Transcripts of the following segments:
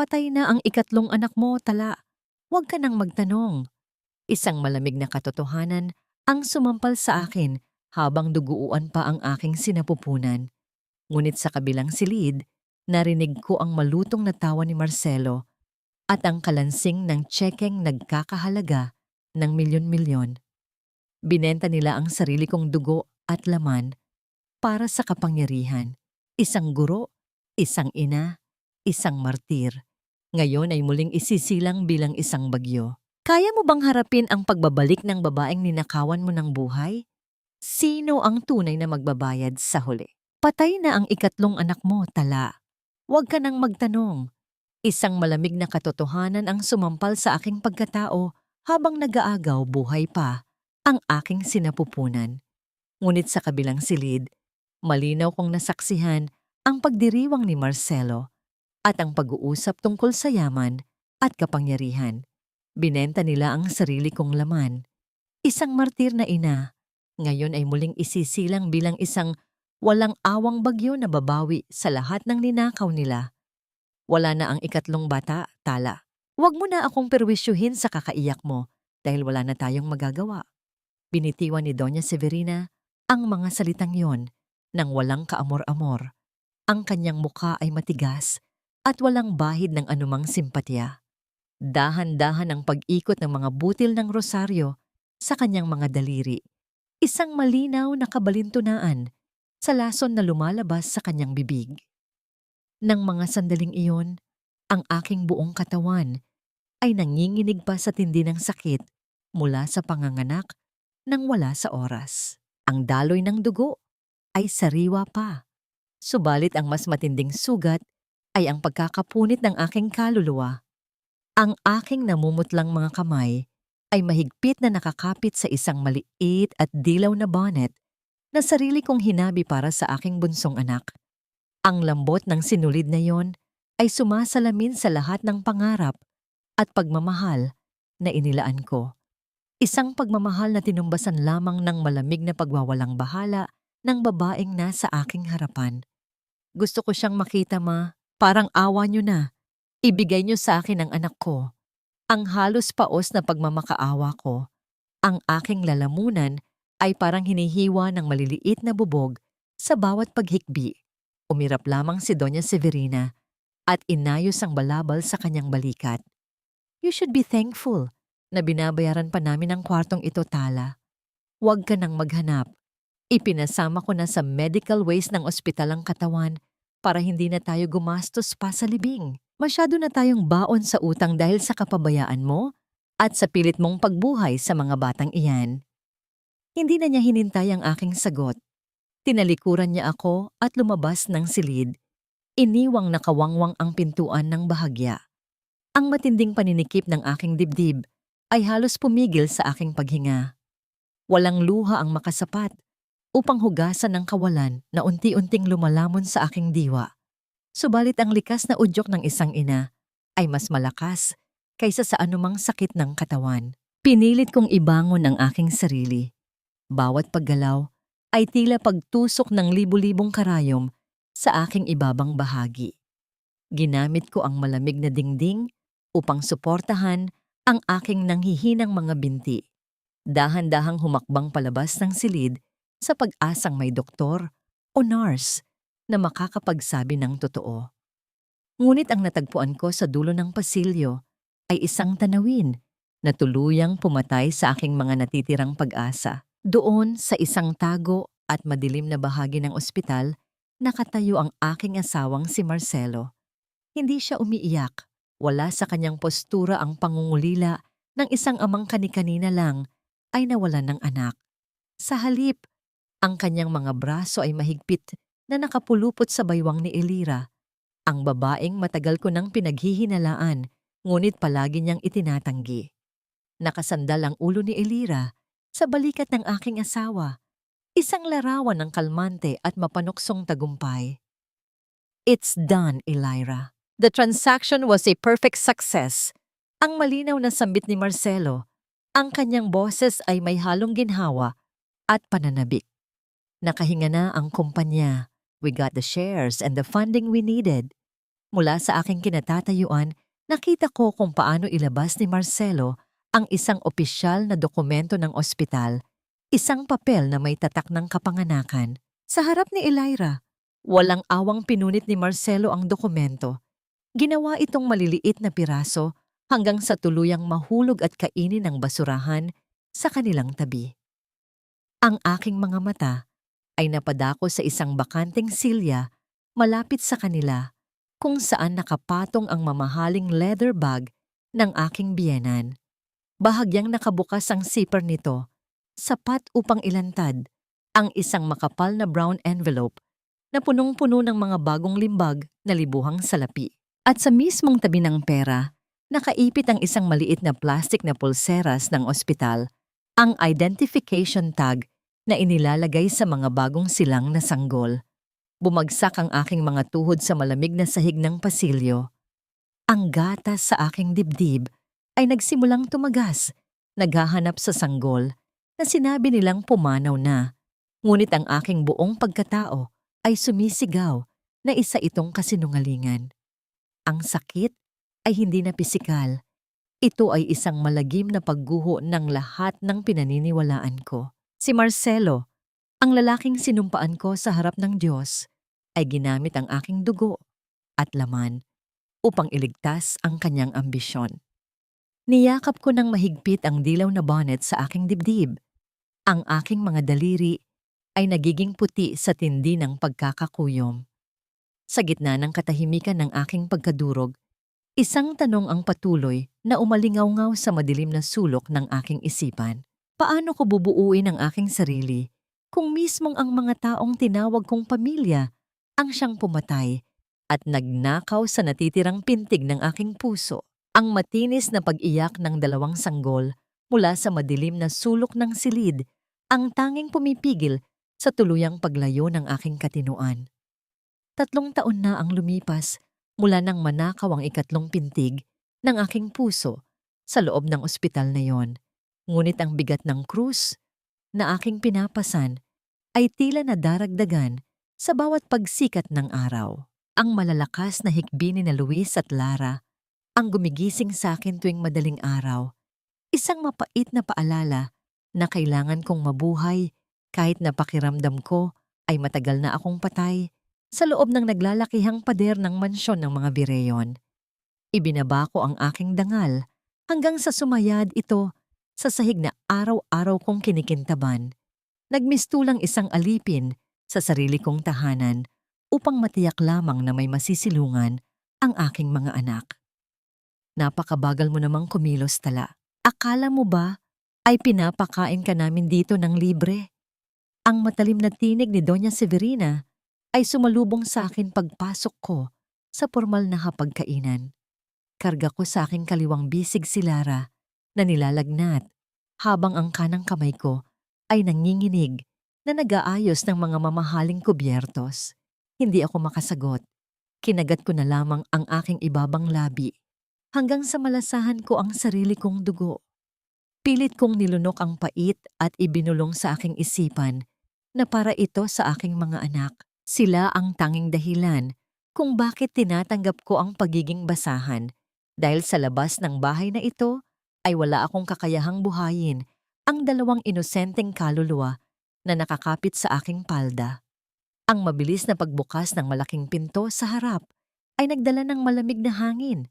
Patay na ang ikatlong anak mo, tala. Huwag ka nang magtanong. Isang malamig na katotohanan ang sumampal sa akin habang duguan pa ang aking sinapupunan. Ngunit sa kabilang silid, narinig ko ang malutong na tawa ni Marcelo at ang kalansing ng tsekeng nagkakahalaga ng milyon-milyon. Binenta nila ang sarili kong dugo at laman para sa kapangyarihan. Isang guro, isang ina, isang martir. Ngayon ay muling isisilang bilang isang bagyo. Kaya mo bang harapin ang pagbabalik ng babaeng ninakawan mo ng buhay? Sino ang tunay na magbabayad sa huli? Patay na ang ikatlong anak mo, tala. Huwag ka nang magtanong. Isang malamig na katotohanan ang sumampal sa aking pagkatao habang nag-aagaw buhay pa ang aking sinapupunan. Ngunit sa kabilang silid, malinaw kong nasaksihan ang pagdiriwang ni Marcelo at ang pag-uusap tungkol sa yaman at kapangyarihan. Binenta nila ang sarili kong laman. Isang martir na ina, ngayon ay muling isisilang bilang isang walang awang bagyo na babawi sa lahat ng ninakaw nila. Wala na ang ikatlong bata, tala. Huwag mo na akong perwisyuhin sa kakaiyak mo dahil wala na tayong magagawa. Binitiwan ni Doña Severina ang mga salitang yon nang walang kaamor-amor. Ang kanyang mukha ay matigas at walang bahid ng anumang simpatya. Dahan-dahan ang pag-ikot ng mga butil ng rosaryo sa kanyang mga daliri. Isang malinaw na kabalintunaan sa lason na lumalabas sa kanyang bibig. Nang mga sandaling iyon, ang aking buong katawan ay nanginginig pa sa tindi ng sakit mula sa panganganak nang wala sa oras. Ang daloy ng dugo ay sariwa pa. Subalit ang mas matinding sugat ay ang pagkakapunit ng aking kaluluwa. Ang aking namumutlang mga kamay ay mahigpit na nakakapit sa isang maliit at dilaw na bonnet na sarili kong hinabi para sa aking bunsong anak. Ang lambot ng sinulid na yon ay sumasalamin sa lahat ng pangarap at pagmamahal na inilaan ko. Isang pagmamahal na tinumbasan lamang ng malamig na pagwawalang bahala ng babaeng nasa aking harapan. Gusto ko siyang makita, ma. Parang awa niyo na. Ibigay niyo sa akin ang anak ko. Ang halos paos na pagmamakaawa ko. Ang aking lalamunan ay parang hinihiwa ng maliliit na bubog sa bawat paghikbi. Umirap lamang si Doña Severina at inayos ang balabal sa kanyang balikat. You should be thankful na binabayaran pa namin ang kwartong ito, tala. Huwag ka nang maghanap. Ipinasama ko na sa medical waste ng ospital ang katawan para hindi na tayo gumastos pa sa libing. Masyado na tayong baon sa utang dahil sa kapabayaan mo at sa pilit mong pagbuhay sa mga batang iyan. Hindi na niya hinintay ang aking sagot. Tinalikuran niya ako at lumabas ng silid. Iniwang nakawangwang ang pintuan ng bahagya. Ang matinding paninikip ng aking dibdib ay halos pumigil sa aking paghinga. Walang luha ang makasapat upang hugasan ng kawalan na unti-unting lumalamon sa aking diwa. Subalit ang likas na udyok ng isang ina ay mas malakas kaysa sa anumang sakit ng katawan. Pinilit kong ibangon ang aking sarili. Bawat paggalaw ay tila pagtusok ng libu-libong karayom sa aking ibabang bahagi. Ginamit ko ang malamig na dingding upang suportahan ang aking nanghihinang mga binti. Dahan-dahang humakbang palabas ng silid sa pag-asang may doktor o nurse na makakapagsabi ng totoo. Ngunit ang natagpuan ko sa dulo ng pasilyo ay isang tanawin na tuluyang pumatay sa aking mga natitirang pag-asa. Doon sa isang tago at madilim na bahagi ng ospital, nakatayo ang aking asawang si Marcelo. Hindi siya umiiyak. Wala sa kanyang postura ang pangungulila ng isang amang kani-kanina lang ay nawalan ng anak. Sa halip, ang kanyang mga braso ay mahigpit na nakapulupot sa baywang ni Elira, ang babaeng matagal ko nang pinaghihinalaan, ngunit palagi niyang itinatanggi. Nakasandal ang ulo ni Elira sa balikat ng aking asawa, isang larawan ng kalmante at mapanuksong tagumpay. It's done, Elira. The transaction was a perfect success. Ang malinaw na sambit ni Marcelo, ang kanyang boses ay may halong ginhawa at pananabik. Nakahinga na ang kumpanya. We got the shares and the funding we needed. Mula sa aking kinatatayuan, nakita ko kung paano ilabas ni Marcelo ang isang opisyal na dokumento ng ospital, isang papel na may tatak ng kapanganakan. Sa harap ni Elira, walang awang pinunit ni Marcelo ang dokumento. Ginawa itong maliliit na piraso hanggang sa tuluyang mahulog at kainin ng basurahan sa kanilang tabi. Ang aking mga mata ay napadako sa isang bakanteng silya malapit sa kanila kung saan nakapatong ang mamahaling leather bag ng aking biyenan. Bahagyang nakabukas ang zipper nito, sapat upang ilantad ang isang makapal na brown envelope na punong-puno ng mga bagong limbag na libuhang salapi. At sa mismong tabi ng pera, nakaipit ang isang maliit na plastic na pulseras ng ospital, ang identification tag na inilalagay sa mga bagong silang na sanggol. Bumagsak ang aking mga tuhod sa malamig na sahig ng pasilyo. Ang gatas sa aking dibdib ay nagsimulang tumagas, naghahanap sa sanggol na sinabi nilang pumanaw na. Ngunit ang aking buong pagkatao ay sumisigaw na isa itong kasinungalingan. Ang sakit ay hindi na pisikal. Ito ay isang malagim na pagguho ng lahat ng pinaniniwalaan ko. Si Marcelo, ang lalaking sinumpaan ko sa harap ng Diyos, ay ginamit ang aking dugo at laman upang iligtas ang kanyang ambisyon. Niyakap ko ng mahigpit ang dilaw na bonnet sa aking dibdib. Ang aking mga daliri ay nagiging puti sa tindi ng pagkakakuyom. Sa gitna ng katahimikan ng aking pagkadurog, isang tanong ang patuloy na umalingaw-ngaw sa madilim na sulok ng aking isipan. Paano ko bubuuin ang aking sarili kung mismong ang mga taong tinawag kong pamilya ang siyang pumatay at nagnakaw sa natitirang pintig ng aking puso? Ang matinis na pag-iyak ng dalawang sanggol mula sa madilim na sulok ng silid ang tanging pumipigil sa tuluyang paglayo ng aking katinuan. 3 taon na ang lumipas mula nang manakaw ang ikatlong pintig ng aking puso sa loob ng ospital na yon. Ngunit ang bigat ng krus na aking pinapasan ay tila nadaragdagan sa bawat pagsikat ng araw. Ang malalakas na hikbi ni na Luis at Lara ang gumigising sa akin tuwing madaling araw. Isang mapait na paalala na kailangan kong mabuhay kahit na pakiramdam ko ay matagal na akong patay sa loob ng naglalakihang pader ng mansyon ng mga Vireyon. Ibinaba ko ang aking dangal hanggang sa sumayad ito sa sahig na araw-araw kong kinikintaban. Nagmistulang isang alipin sa sarili kong tahanan upang matiyak lamang na may masisilungan ang aking mga anak. Napakabagal mo namang kumilos, Tala. Akala mo ba ay pinapakain ka namin dito ng libre? Ang matalim na tinig ni Doña Severina ay sumalubong sa akin pagpasok ko sa formal na hapagkainan. Karga ko sa aking kaliwang bisig si Lara na nilalagnat habang ang kanang kamay ko ay nanginginig na nag-aayos ng mga mamahaling kubyertos. Hindi ako makasagot. Kinagat ko na lamang ang aking ibabang labi hanggang sa malasahan ko ang sarili kong dugo. Pilit kong nilunok ang pait at ibinulong sa aking isipan na para ito sa aking mga anak. Sila ang tanging dahilan kung bakit tinatanggap ko ang pagiging basahan dahil sa labas ng bahay na ito ay wala akong kakayahang buhayin ang dalawang inosenteng kaluluwa na nakakapit sa aking palda. Ang mabilis na pagbukas ng malaking pinto sa harap ay nagdala ng malamig na hangin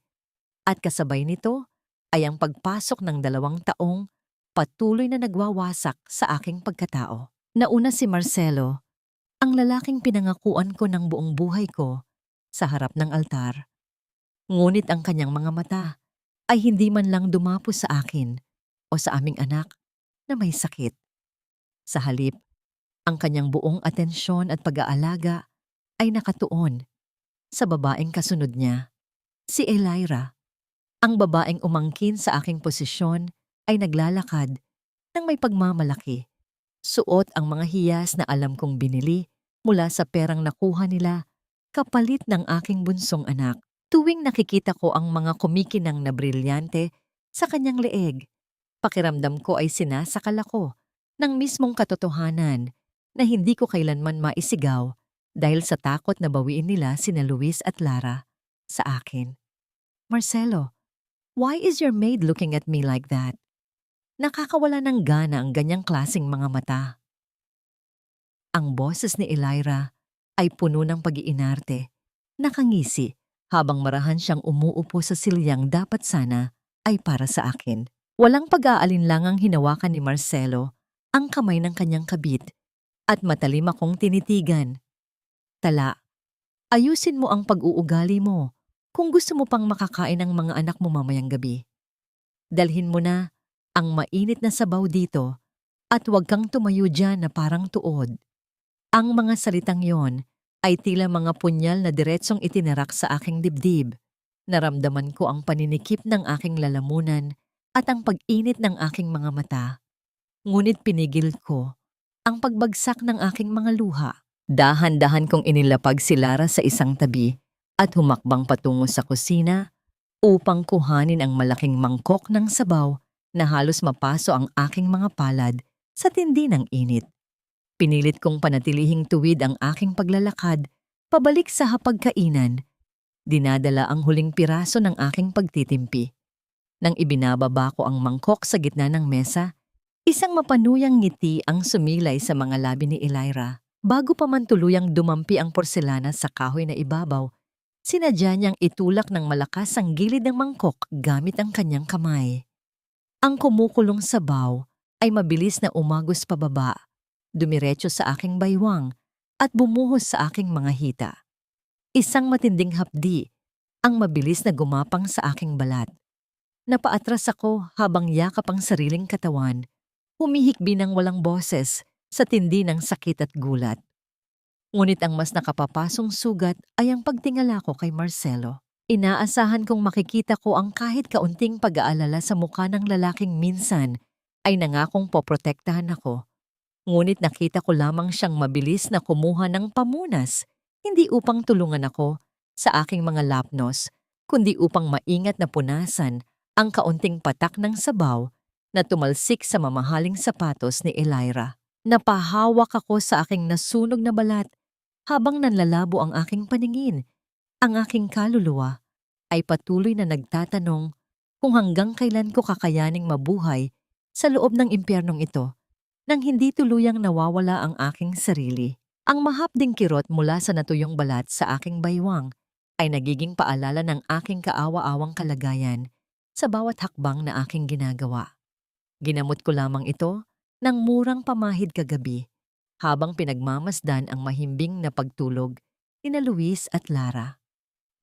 at kasabay nito ay ang pagpasok ng 2 taong patuloy na nagwawasak sa aking pagkatao. Nauna si Marcelo, ang lalaking pinangakuan ko ng buong buhay ko sa harap ng altar. Ngunit ang kanyang mga mata ay hindi man lang dumapo sa akin o sa aming anak na may sakit. Sa halip, ang kanyang buong atensyon at pag-aalaga ay nakatuon sa babaeng kasunod niya, si Elira. Ang babaeng umangkin sa aking posisyon ay naglalakad ng may pagmamalaki. Suot ang mga hiyas na alam kong binili mula sa perang nakuha nila kapalit ng aking bunsong anak. Tuwing nakikita ko ang mga kumikinang na brilyante sa kanyang leeg, pakiramdam ko ay sinasakal ako ng mismong katotohanan na hindi ko kailanman maisigaw dahil sa takot na bawiin nila sina Luis at Lara. sa akin. Marcelo, why is your maid looking at me like that? Nakakawala ng gana ang ganyang klaseng mga mata. Ang boses ni Elira ay puno ng pag-iinarte. Nakangisi habang marahan siyang umuupo sa silyang dapat sana ay para sa akin. Walang pag-aalinlangang hinawakan ni Marcelo ang kamay ng kanyang kabit at matalim akong tinitigan. Tala, ayusin mo ang pag-uugali mo kung gusto mo pang makakain ng mga anak mo mamayang gabi. Dalhin mo na ang mainit na sabaw dito at huwag kang tumayo dyan na parang tuod. Ang mga salitang yon ay tila mga punyal na diretsong itinarak sa aking dibdib. Naramdaman ko ang paninikip ng aking lalamunan at ang pag-init ng aking mga mata. Ngunit pinigil ko ang pagbagsak ng aking mga luha. Dahan-dahan kong inilapag si Lara sa isang tabi at humakbang patungo sa kusina upang kuhanin ang malaking mangkok ng sabaw na halos mapaso ang aking mga palad sa tindi ng init. Pinilit kong panatilihing tuwid ang aking paglalakad pabalik sa hapagkainan. Dinadala ang huling piraso ng aking pagtitimpi. Nang ibinababa ko ang mangkok sa gitna ng mesa, isang mapanuyang ngiti ang sumilay sa mga labi ni Elira. Bago pa man tuluyang dumampi ang porselana sa kahoy na ibabaw, sinadya niyang itulak ng malakas ang gilid ng mangkok gamit ang kanyang kamay. Ang kumukulong sabaw ay mabilis na umagos pababa, dumiretso sa aking baywang at bumuhos sa aking mga hita. Isang matinding hapdi ang mabilis na gumapang sa aking balat. Napaatras ako habang yakap ang sariling katawan, humihikbi ng walang boses sa tindi ng sakit at gulat. Ngunit ang mas nakapapasong sugat ay ang pagtingala ko kay Marcelo. Inaasahan kong makikita ko ang kahit kaunting pag-aalala sa mukha ng lalaking minsan ay nangakong poprotektahan ako. Ngunit nakita ko lamang siyang mabilis na kumuha ng pamunas, hindi upang tulungan ako sa aking mga lapnos, kundi upang maingat na punasan ang kaunting patak ng sabaw na tumalsik sa mamahaling sapatos ni Elira. Napahawak ako sa aking nasunog na balat habang nanlalabo ang aking paningin. Ang aking kaluluwa ay patuloy na nagtatanong kung hanggang kailan ko kakayaning mabuhay sa loob ng impyernong ito nang hindi tuluyang nawawala ang aking sarili. Ang mahapding kirot mula sa natuyong balat sa aking baywang ay nagiging paalala ng aking kaawa-awang kalagayan sa bawat hakbang na aking ginagawa. Ginamot ko lamang ito ng murang pamahid kagabi habang pinagmamasdan ang mahimbing na pagtulog ni Luis at Lara.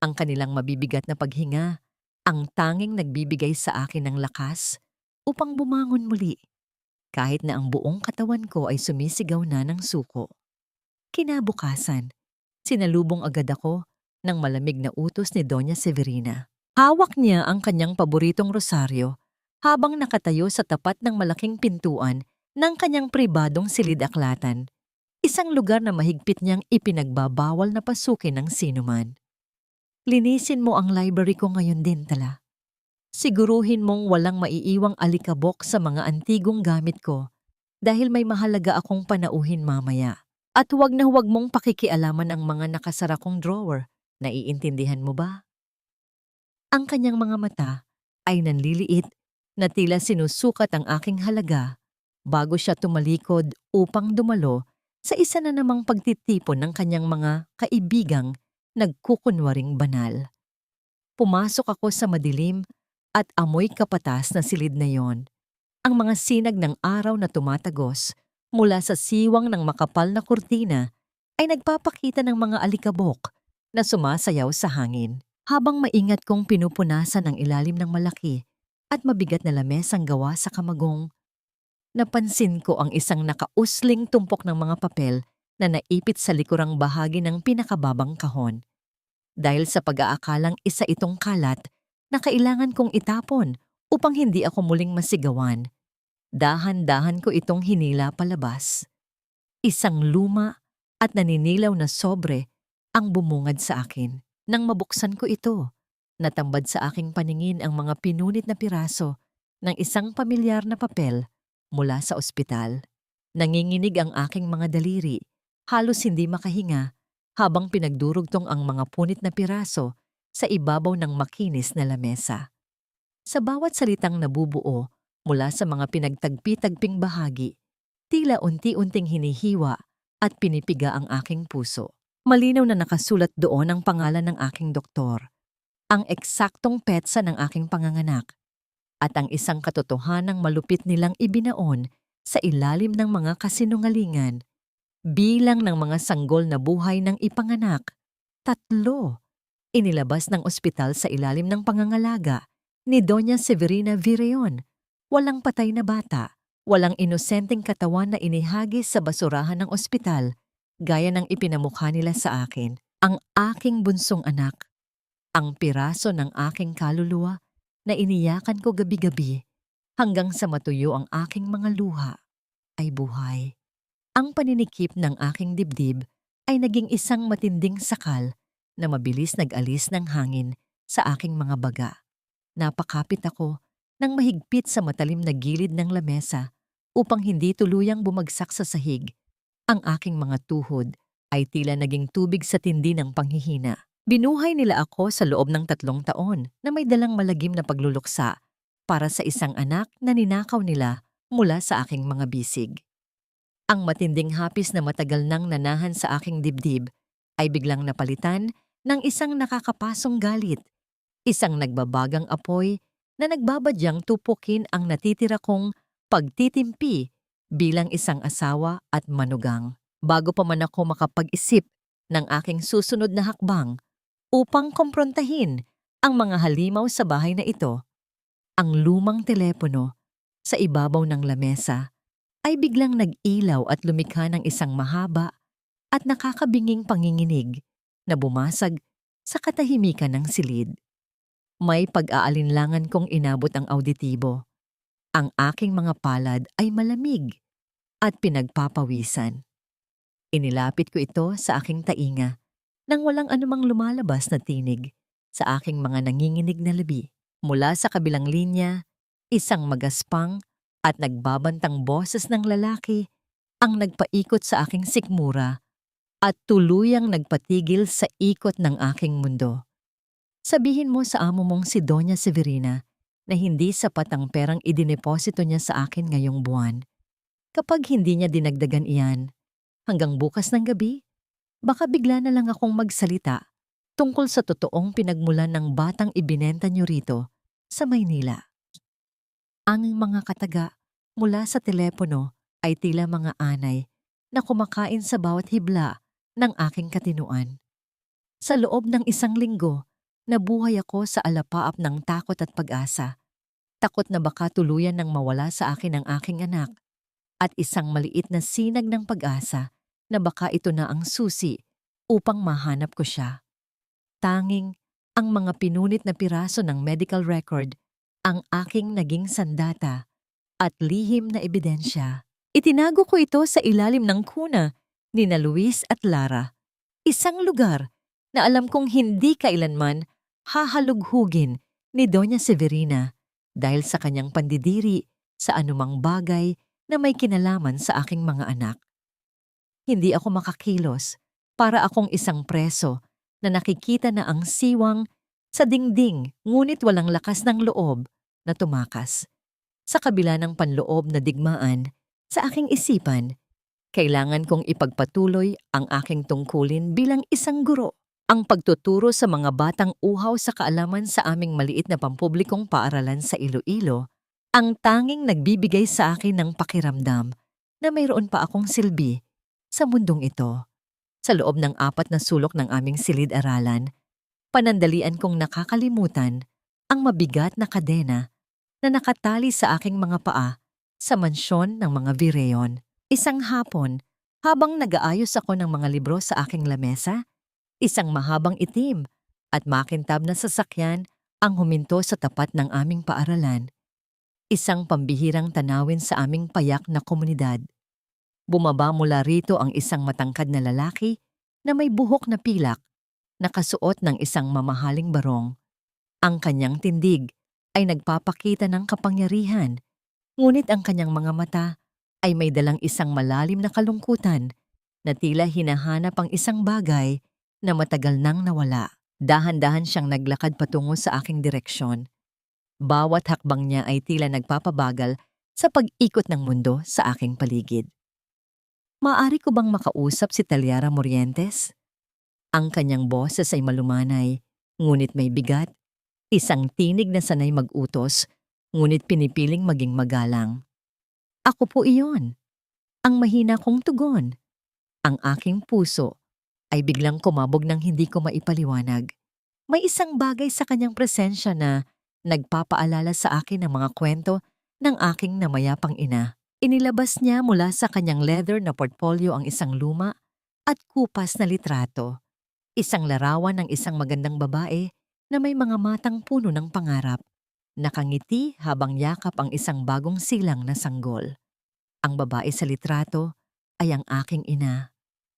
Ang kanilang mabibigat na paghinga ang tanging nagbibigay sa akin ng lakas upang bumangon muli kahit na ang buong katawan ko ay sumisigaw na ng suko. Kinabukasan, sinalubong agad ako ng malamig na utos ni Doña Severina. Hawak niya ang kanyang paboritong rosaryo habang nakatayo sa tapat ng malaking pintuan ng kanyang pribadong silid-aklatan, isang lugar na mahigpit niyang ipinagbabawal na pasukin ng sinuman. Linisin mo ang library ko ngayon din, Tala. Siguruhin mong walang maiiwang alikabok sa mga antigong gamit ko dahil may mahalaga akong panauhin mamaya. At huwag na huwag mong pakikialaman ang mga nakasara kong drawer. Naiintindihan mo ba? Ang kanyang mga mata ay nanliliit na tila sinusukat ang aking halaga bago siya tumalikod upang dumalo sa isa na namang pagtitipon ng kanyang mga kaibigang nagkukunwaring banal. Pumasok ako sa madilim at amoy kapatas na silid na yon. Ang mga sinag ng araw na tumatagos mula sa siwang ng makapal na kurtina ay nagpapakita ng mga alikabok na sumasayaw sa hangin. Habang maingat kong pinupunasan ang ilalim ng malaki at mabigat na lamesang gawa sa kamagong, napansin ko ang isang nakausling tumpok ng mga papel na naipit sa likurang bahagi ng pinakababang kahon. Dahil sa pag-aakalang isa itong kalat na kailangan kong itapon upang hindi ako muling masigawan, dahan-dahan ko itong hinila palabas. Isang luma at naninilaw na sobre ang bumungad sa akin. Nang mabuksan ko ito, natambad sa aking paningin ang mga pinunit na piraso ng isang pamilyar na papel mula sa ospital. Nanginginig ang aking mga daliri, halos hindi makahinga habang pinagdurugtong ang mga punit na piraso sa ibabaw ng makinis na lamesa. Sa bawat salitang nabubuo mula sa mga pinagtagpi-tagping bahagi, tila unti-unting hinihiwa at pinipiga ang aking puso. Malinaw na nakasulat doon ang pangalan ng aking doktor, ang eksaktong petsa ng aking panganganak, at ang isang katotohanang malupit nilang ibinaon sa ilalim ng mga kasinungalingan. Bilang ng mga sanggol na buhay ng ipanganak, 3, inilabas ng ospital sa ilalim ng pangangalaga ni Doña Severina Vireon. Walang patay na bata, walang inosenteng katawan na inihagis sa basurahan ng ospital, gaya ng ipinamukha nila sa akin. Ang aking bunsong anak, ang piraso ng aking kaluluwa na iniyakan ko gabi-gabi hanggang sa matuyo ang aking mga luha, ay buhay. Ang paninikip ng aking dibdib ay naging isang matinding sakal na mabilis nag-alis ng hangin sa aking mga baga. Napakapit ako ng mahigpit sa matalim na gilid ng lamesa upang hindi tuluyang bumagsak sa sahig. Ang aking mga tuhod ay tila naging tubig sa tindi ng panghihina. Binuhay nila ako sa loob ng 3 taon na may dalang malagim na pagluluksa para sa isang anak na ninakaw nila mula sa aking mga bisig. Ang matinding hapis na matagal nang nanahan sa aking dibdib ay biglang napalitan ng isang nakakapasong galit, isang nagbabagang apoy na nagbabadyang tupukin ang natitira kong pagtitimpi bilang isang asawa at manugang. Bago pa man ako makapag-isip ng aking susunod na hakbang upang kumprontahin ang mga halimaw sa bahay na ito, ang lumang telepono sa ibabaw ng lamesa ay biglang nag-ilaw at lumikha ng isang mahaba at nakakabinging panginginig na bumasag sa katahimikan ng silid. May pag-aalinlangan kong inabot ang auditibo. Ang aking mga palad ay malamig at pinagpapawisan. Inilapit ko ito sa aking tainga nang walang anumang lumalabas na tinig sa aking mga nanginginig na labi. Mula sa kabilang linya, isang magaspang at nagbabantang boses ng lalaki ang nagpaikot sa aking sikmura at tuluyang nagpatigil sa ikot ng aking mundo. Sabihin mo sa amo mong si Doña Severina na hindi sapat ang perang idineposito niya sa akin ngayong buwan. Kapag hindi niya dinagdagan iyan, hanggang bukas ng gabi, baka bigla na lang akong magsalita tungkol sa totoong pinagmulan ng batang ibinenta niyo rito sa Maynila. Ang mga kataga mula sa telepono ay tila mga anay na kumakain sa bawat hibla ng aking katinuan. Sa loob ng 1 linggo, nabuhay ako sa alapaap ng takot at pag-asa. Takot na baka tuluyan nang mawala sa akin ang aking anak at isang maliit na sinag ng pag-asa na baka ito na ang susi upang mahanap ko siya. Tanging ang mga pinunit na piraso ng medical record ang aking naging sandata at lihim na ebidensya. Itinago ko ito sa ilalim ng kuna ni na Luis at Lara, isang lugar na alam kong hindi kailanman hahalughugin ni Doña Severina dahil sa kanyang pandidiri sa anumang bagay na may kinalaman sa aking mga anak. Hindi ako makakilos para akong isang preso na nakikita na ang siwang sa dingding ngunit walang lakas ng loob na tumakas. Sa kabila ng panloob na digmaan sa aking isipan, kailangan kong ipagpatuloy ang aking tungkulin bilang isang guro. Ang pagtuturo sa mga batang uhaw sa kaalaman sa aming maliit na pampublikong paaralan sa Iloilo, ang tanging nagbibigay sa akin ng pakiramdam na mayroon pa akong silbi sa mundong ito. Sa loob ng 4 na sulok ng aming silid-aralan, panandalian kong nakakalimutan ang mabigat na kadena na nakatali sa aking mga paa sa mansyon ng mga Vireon. Isang hapon, habang nag-aayos ako ng mga libro sa aking lamesa, isang mahabang itim at makintab na sasakyan ang huminto sa tapat ng aming paaralan. Isang pambihirang tanawin sa aming payak na komunidad. Bumaba mula rito ang isang matangkad na lalaki na may buhok na pilak, nakasuot ng isang mamahaling barong. Ang kanyang tindig ay nagpapakita ng kapangyarihan, ngunit ang kanyang mga mata ay may dalang isang malalim na kalungkutan na tila hinahanap ang isang bagay na matagal nang nawala. Dahan-dahan siyang naglakad patungo sa aking direksyon. Bawat hakbang niya ay tila nagpapabagal sa pag-ikot ng mundo sa aking paligid. Maaari ko bang makausap si Talyara Morientes? Ang kanyang boses ay malumanay, ngunit may bigat, isang tinig na sanay mag-utos, ngunit pinipiling maging magalang. Ako po iyon, ang mahina kong tugon. Ang aking puso ay biglang kumabog ng hindi ko maipaliwanag. May isang bagay sa kanyang presensya na nagpapaalala sa akin ng mga kwento ng aking namayapang ina. Inilabas niya mula sa kanyang leather na portfolio ang isang luma at kupas na litrato. Isang larawan ng isang magandang babae na may mga matang puno ng pangarap. Nakangiti habang yakap ang isang bagong silang na sanggol. Ang babae sa litrato ay ang aking ina.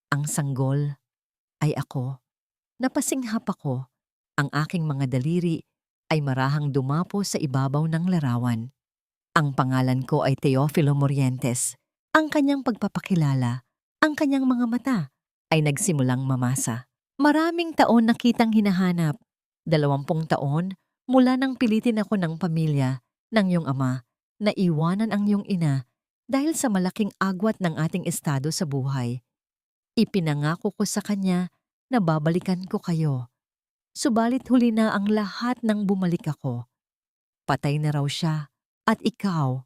Ang sanggol ay ako. Napasinghap ako. Ang aking mga daliri ay marahang dumapo sa ibabaw ng larawan. Ang pangalan ko ay Teofilo Morientes. Ang kanyang pagpapakilala, ang kanyang mga mata ay nagsimulang mamasa. Maraming taon na kitang hinahanap. 20 taon mula nang pilitin ako ng pamilya ng iyong ama na iwanan ang iyong ina dahil sa malaking agwat ng ating estado sa buhay. Ipinangako ko sa kanya na babalikan ko kayo. Subalit huli na ang lahat nang bumalik ako. Patay na raw siya at ikaw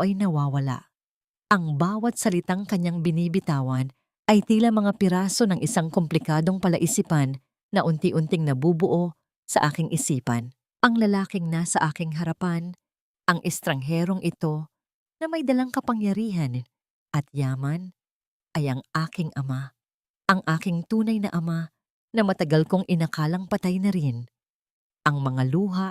ay nawawala. Ang bawat salitang kanyang binibitawan ay tila mga piraso ng isang komplikadong palaisipan na unti-unting nabubuo sa aking isipan. Ang lalaking nasa aking harapan, ang estrangherong ito na may dalang kapangyarihan at yaman ay ang aking ama. Ang aking tunay na ama na matagal kong inakalang patay na rin. Ang mga luha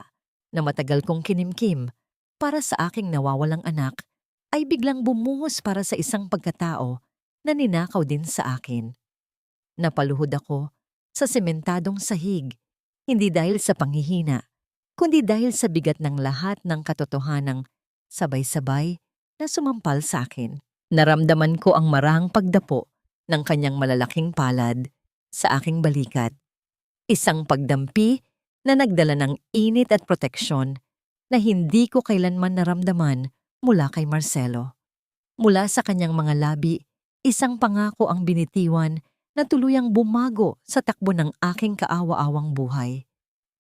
na matagal kong kinimkim para sa aking nawawalang anak ay biglang bumuhos para sa isang pagkatao na ninakaw din sa akin. Napaluhod ako sa sementadong sahig, hindi dahil sa panghihina, kundi dahil sa bigat ng lahat ng katotohanang sabay-sabay na sumampal sa akin. Naramdaman ko ang marahang pagdapo ng kanyang malalaking palad sa aking balikat. Isang pagdampi na nagdala ng init at proteksyon na hindi ko kailanman naramdaman mula kay Marcelo. Mula sa kanyang mga labi, isang pangako ang binitiwan na tuluyang bumago sa takbo ng aking kaawa-awang buhay.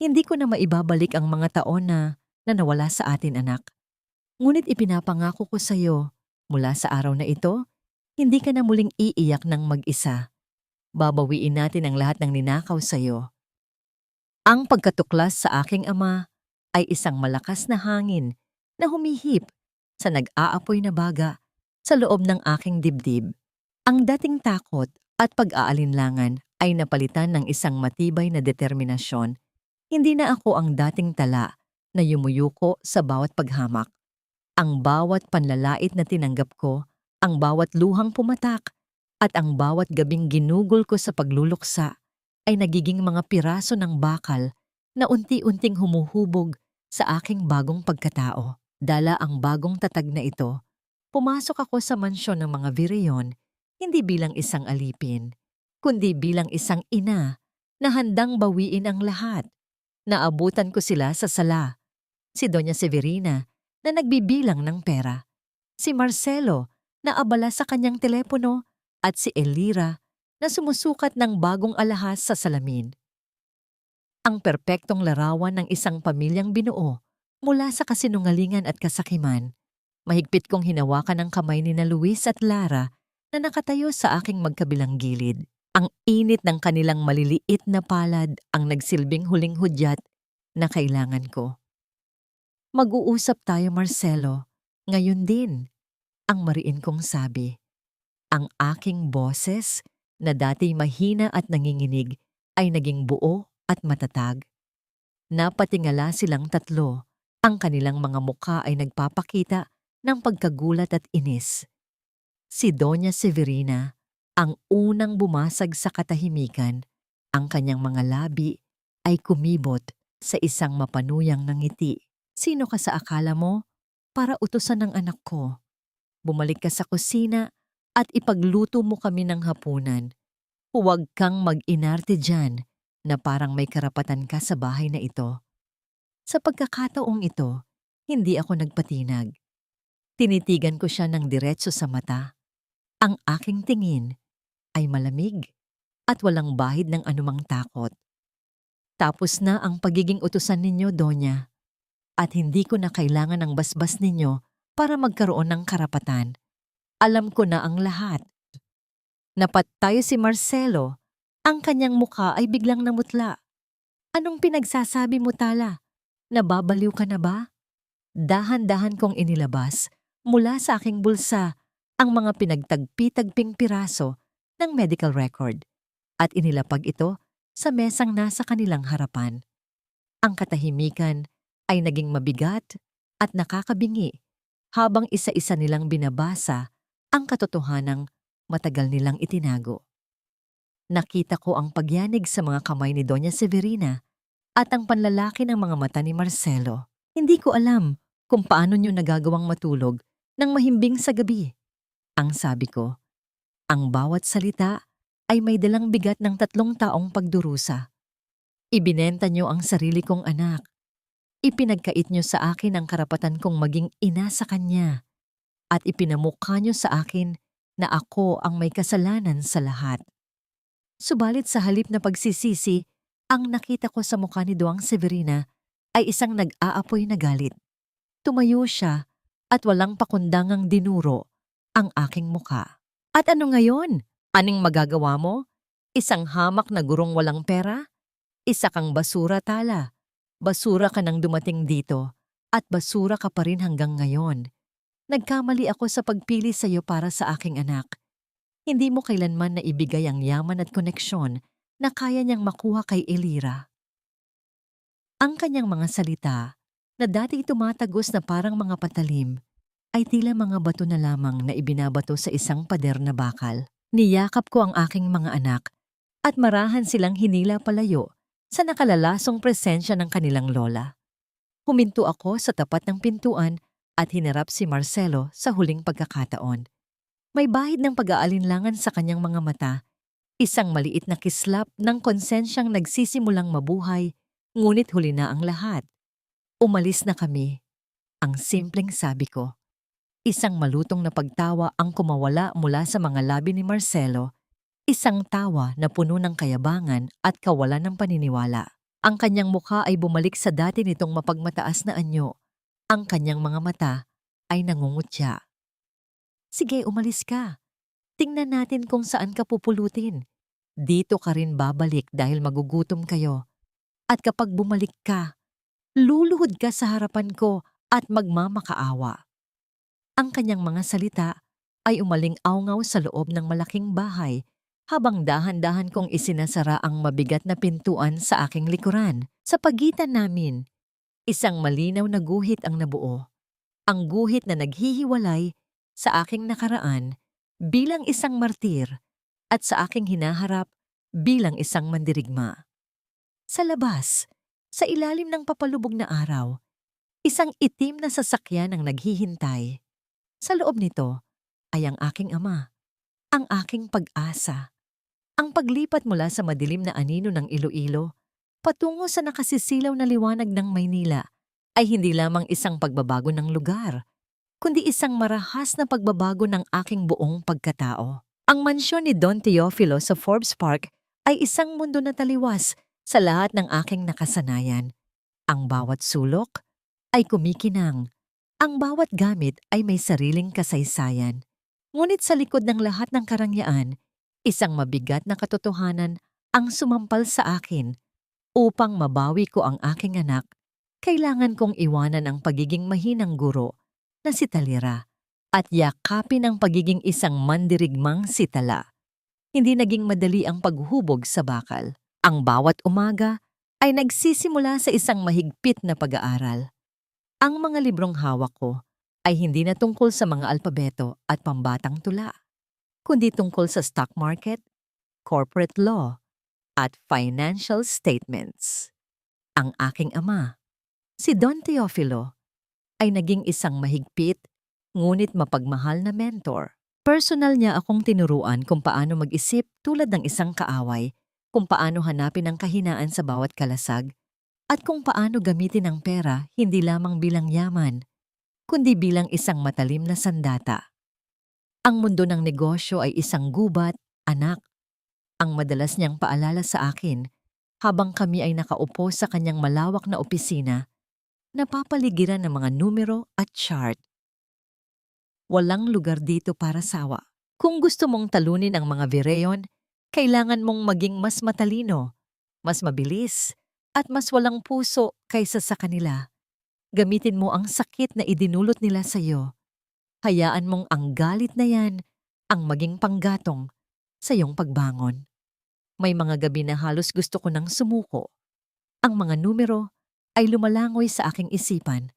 Hindi ko na maibabalik ang mga taon na nawala sa atin, anak. Ngunit ipinapangako ko sa iyo, mula sa araw na ito, hindi ka na muling iiyak ng mag-isa. Babawiin natin ang lahat ng ninakaw sa iyo. Ang pagkatuklas sa aking ama ay isang malakas na hangin na humihip sa nag-aapoy na baga sa loob ng aking dibdib. Ang dating takot at pag-aalinlangan ay napalitan ng isang matibay na determinasyon. Hindi na ako ang dating tala na yumuyuko sa bawat paghamak. Ang bawat panlalait na tinanggap ko, ang bawat luhang pumatak, at ang bawat gabing ginugol ko sa pagluluksa ay nagiging mga piraso ng bakal na unti-unting humuhubog sa aking bagong pagkatao. Dala ang bagong tatag na ito, pumasok ako sa mansyon ng mga Virion hindi bilang isang alipin, kundi bilang isang ina na handang bawiin ang lahat. Naabutan ko sila sa sala. Si Doña Severina na nagbibilang ng pera. Si Marcelo na abala sa kanyang telepono at si Elira na sumusukat ng bagong alahas sa salamin. Ang perpektong larawan ng isang pamilyang binuo mula sa kasinungalingan at kasakiman. Mahigpit kong hinawakan ang kamay ni na Luis at Lara na nakatayo sa aking magkabilang gilid. Ang init ng kanilang maliliit na palad ang nagsilbing huling hudyat na kailangan ko. Mag-uusap tayo, Marcelo. Ngayon din, ang mariin kong sabi. Ang aking boses na dati mahina at nanginginig ay naging buo at matatag. Napatingala silang tatlo. Ang kanilang mga mukha ay nagpapakita ng pagkagulat at inis. Si Doña Severina, ang unang bumasag sa katahimikan, ang kanyang mga labi ay kumibot sa isang mapanuyang na ngiti. Sino ka sa akala mo? Para utusan ng anak ko. Bumalik ka sa kusina at ipagluto mo kami ng hapunan. Huwag kang mag-inarte dyan. na parang may karapatan ka sa bahay na ito. Sa pagkakataong ito, hindi ako nagpatinag. Tinitigan ko siya ng diretso sa mata. Ang aking tingin ay malamig at walang bahid ng anumang takot. Tapos na ang pagiging utusan ninyo, Donya, at hindi ko na kailangan ng basbas ninyo para magkaroon ng karapatan. Alam ko na ang lahat. Napatayo si Marcelo. Ang kanyang muka ay biglang namutla. Anong pinagsasabi mo, Tala? Nababaliw ka na ba? Dahan-dahan kong inilabas mula sa aking bulsa ang mga pinagtagpi-tagping piraso ng medical record at inilapag ito sa mesang nasa kanilang harapan. Ang katahimikan ay naging mabigat at nakakabingi habang isa-isa nilang binabasa ang katotohanang matagal nilang itinago. Nakita ko ang pagyanig sa mga kamay ni Doña Severina at ang panlalaki ng mga mata ni Marcelo. Hindi ko alam kung paano niyo nagagawang matulog ng mahimbing sa gabi. Ang sabi ko, ang bawat salita ay may dalang bigat ng 3 taong pagdurusa. Ibinenta niyo ang sarili kong anak. Ipinagkait niyo sa akin ang karapatan kong maging ina sa kanya. At ipinamukha niyo sa akin na ako ang may kasalanan sa lahat. Subalit sa halip na pagsisisi, ang nakita ko sa mukha ni Doang Severina ay isang nag-aapoy na galit. Tumayo siya at walang pakundangang dinuro ang aking mukha. At ano ngayon? Anong magagawa mo? Isang hamak na gurong walang pera? Isa kang basura, Tala. Basura ka nang dumating dito at basura ka pa rin hanggang ngayon. Nagkamali ako sa pagpili sa iyo para sa aking anak. Hindi mo kailanman na ibigay ang yaman at koneksyon na kaya niyang makuha kay Elira. Ang kanyang mga salita, na dati tumatagos na parang mga patalim, ay tila mga bato na lamang na ibinabato sa isang pader na bakal. Niyakap ko ang aking mga anak at marahan silang hinila palayo sa nakalalasong presensya ng kanilang lola. Huminto ako sa tapat ng pintuan at hinarap si Marcelo sa huling pagkakataon. May bahid ng pag-aalinlangan sa kanyang mga mata, isang maliit na kislap ng konsensyang nagsisimulang mabuhay, ngunit huli na ang lahat. Umalis na kami. Ang simpleng sabi ko. Isang malutong na pagtawa ang kumawala mula sa mga labi ni Marcelo, isang tawa na puno ng kayabangan at kawalan ng paniniwala. Ang kanyang mukha ay bumalik sa dati nitong mapagmataas na anyo. Ang kanyang mga mata ay nangungutya. Sige, umalis ka. Tingnan natin kung saan ka pupulutin. Dito ka rin babalik dahil magugutom kayo. At kapag bumalik ka, luluhod ka sa harapan ko at magmamakaawa. Ang kanyang mga salita ay umaling-awngaw sa loob ng malaking bahay habang dahan-dahan kong isinasara ang mabigat na pintuan sa aking likuran. Sa pagitan namin, isang malinaw na guhit ang nabuo. Ang guhit na naghihiwalay sa aking nakaraan bilang isang martir at sa aking hinaharap bilang isang mandirigma. Sa labas, sa ilalim ng papalubog na araw, isang itim na sasakyan ang naghihintay. Sa loob nito ay ang aking ama, ang aking pag-asa. Ang paglipat mula sa madilim na anino ng Iloilo patungo sa nakasisilaw na liwanag ng Maynila ay hindi lamang isang pagbabago ng lugar, kundi isang marahas na pagbabago ng aking buong pagkatao. Ang mansyon ni Don Teofilo sa Forbes Park ay isang mundo na taliwas sa lahat ng aking nakasanayan. Ang bawat sulok ay kumikinang. Ang bawat gamit ay may sariling kasaysayan. Ngunit sa likod ng lahat ng karangyaan, isang mabigat na katotohanan ang sumampal sa akin. Upang mabawi ko ang aking anak, kailangan kong iwanan ang pagiging mahinang guro na si Talira at yakapin ang pagiging isang mandirigmang si Tala. Hindi naging madali ang paghubog sa bakal. Ang bawat umaga ay nagsisimula sa isang mahigpit na pag-aaral. Ang mga librong hawak ko ay hindi na tungkol sa mga alpabeto at pambatang tula, kundi tungkol sa stock market, corporate law, at financial statements. Ang aking ama, si Don Teofilo, ay naging isang mahigpit ngunit mapagmahal na mentor. Personal niya akong tinuruan kung paano mag-isip tulad ng isang kaaway kung paano hanapin ang kahinaan sa bawat kalasag, at kung paano gamitin ang pera hindi lamang bilang yaman, kundi bilang isang matalim na sandata. Ang mundo ng negosyo ay isang gubat, anak, ang madalas niyang paalala sa akin habang kami ay nakaupo sa kanyang malawak na opisina, napapaligiran ng mga numero at chart. Walang lugar dito para sawa. Kung gusto mong talunin ang mga Vireon, kailangan mong maging mas matalino, mas mabilis, at mas walang puso kaysa sa kanila. Gamitin mo ang sakit na idinulot nila sa iyo. Hayaan mong ang galit na yan ang maging panggatong sa iyong pagbangon. May mga gabi na halos gusto ko nang sumuko. Ang mga numero ay lumalangoy sa aking isipan.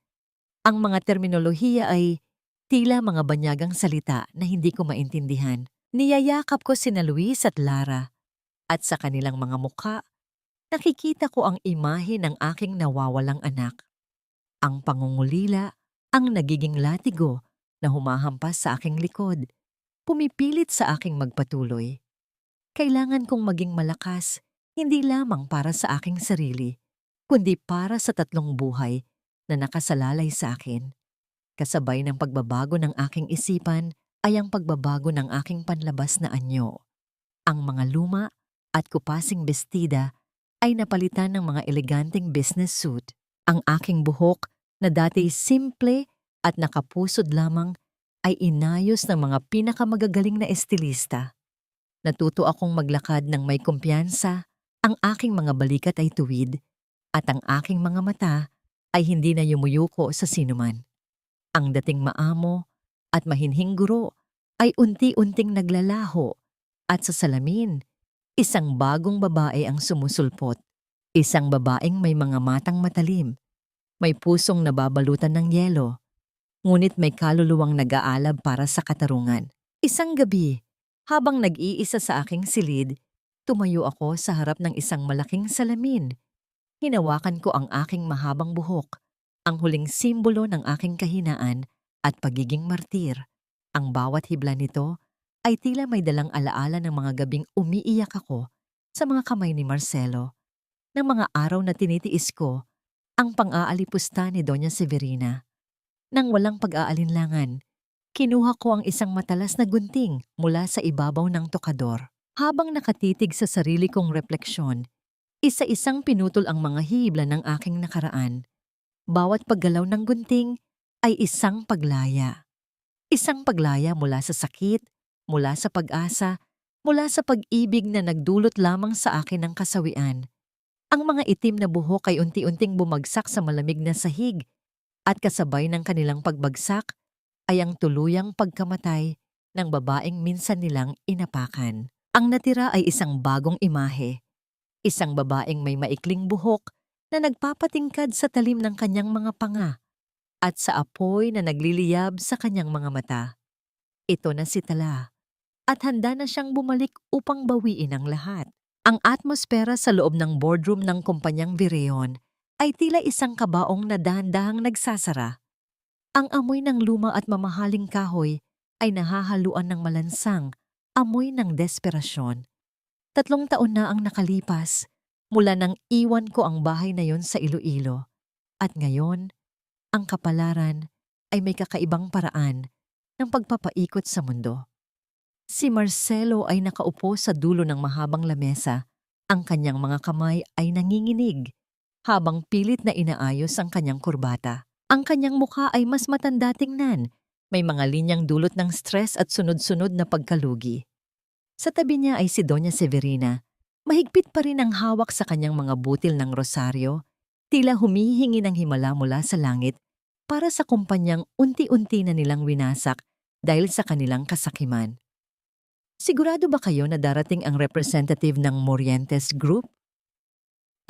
Ang mga terminolohiya ay tila mga banyagang salita na hindi ko maintindihan. Niyayakap ko sina Luis at Lara at sa kanilang mga mukha, nakikita ko ang imahe ng aking nawawalang anak. Ang pangungulila, ang nagiging latigo na humahampas sa aking likod, pumipilit sa aking magpatuloy. Kailangan kong maging malakas, hindi lamang para sa aking sarili, kundi para sa tatlong buhay na nakasalalay sa akin. Kasabay ng pagbabago ng aking isipan ay ang pagbabago ng aking panlabas na anyo. Ang mga luma at kupasing bestida ay napalitan ng mga eleganteng business suit. Ang aking buhok na dati simple at nakapusod lamang ay inayos ng mga pinakamagagaling na estilista. Natuto akong maglakad ng may kumpiyansa, ang aking mga balikat ay tuwid, at ang aking mga mata ay hindi na yumuyuko sa sinuman. Ang dating maamo at mahinhing guro ay unti-unting naglalaho, at sa salamin, isang bagong babae ang sumusulpot. Isang babaeng may mga matang matalim, may pusong nababalutan ng yelo, ngunit may kaluluwang nag-aalab para sa katarungan. Isang gabi, habang nag-iisa sa aking silid, tumayo ako sa harap ng isang malaking salamin. Hinawakan ko ang aking mahabang buhok, ang huling simbolo ng aking kahinaan at pagiging martir. Ang bawat hibla nito ay tila may dalang alaala ng mga gabing umiiyak ako sa mga kamay ni Marcelo, ng mga araw na tinitiis ko ang pang-aalipusta ni Doña Severina. Nang walang pag-aalinlangan, kinuha ko ang isang matalas na gunting mula sa ibabaw ng tokador. Habang nakatitig sa sarili kong refleksyon, isa-isang pinutol ang mga hibla ng aking nakaraan. Bawat paggalaw ng gunting ay isang paglaya. Isang paglaya mula sa sakit, mula sa pag-asa, mula sa pag-ibig na nagdulot lamang sa akin ng kasawian. Ang mga itim na buhok ay unti-unting bumagsak sa malamig na sahig, at kasabay ng kanilang pagbagsak ay ang tuluyang pagkamatay ng babaeng minsan nilang inapakan. Ang natira ay isang bagong imahe, isang babaeng may maikling buhok na nagpapatingkad sa talim ng kanyang mga panga at sa apoy na nagliliyab sa kanyang mga mata. Ito na si Tala, at handa na siyang bumalik upang bawiin ang lahat. Ang atmosfera sa loob ng boardroom ng kumpanyang Vireon ay tila isang kabaong na dahan-dahang nagsasara. Ang amoy ng luma at mamahaling kahoy ay nahahaluan ng malansang amoy ng desperasyon. 3 taon na ang nakalipas mula nang iwan ko ang bahay na yon sa Iloilo. At ngayon, ang kapalaran ay may kakaibang paraan ng pagpapaikot sa mundo. Si Marcelo ay nakaupo sa dulo ng mahabang lamesa. Ang kanyang mga kamay ay nanginginig habang pilit na inaayos ang kanyang kurbata. Ang kanyang mukha ay mas matanda tingnan. May mga linyang dulot ng stress at sunod-sunod na pagkalugi. Sa tabi niya ay si Doña Severina. Mahigpit pa rin ang hawak sa kanyang mga butil ng rosaryo, tila humihingi ng himala mula sa langit para sa kumpanyang unti-unti na nilang winasak dahil sa kanilang kasakiman. Sigurado ba kayo na darating ang representative ng Morientes Group?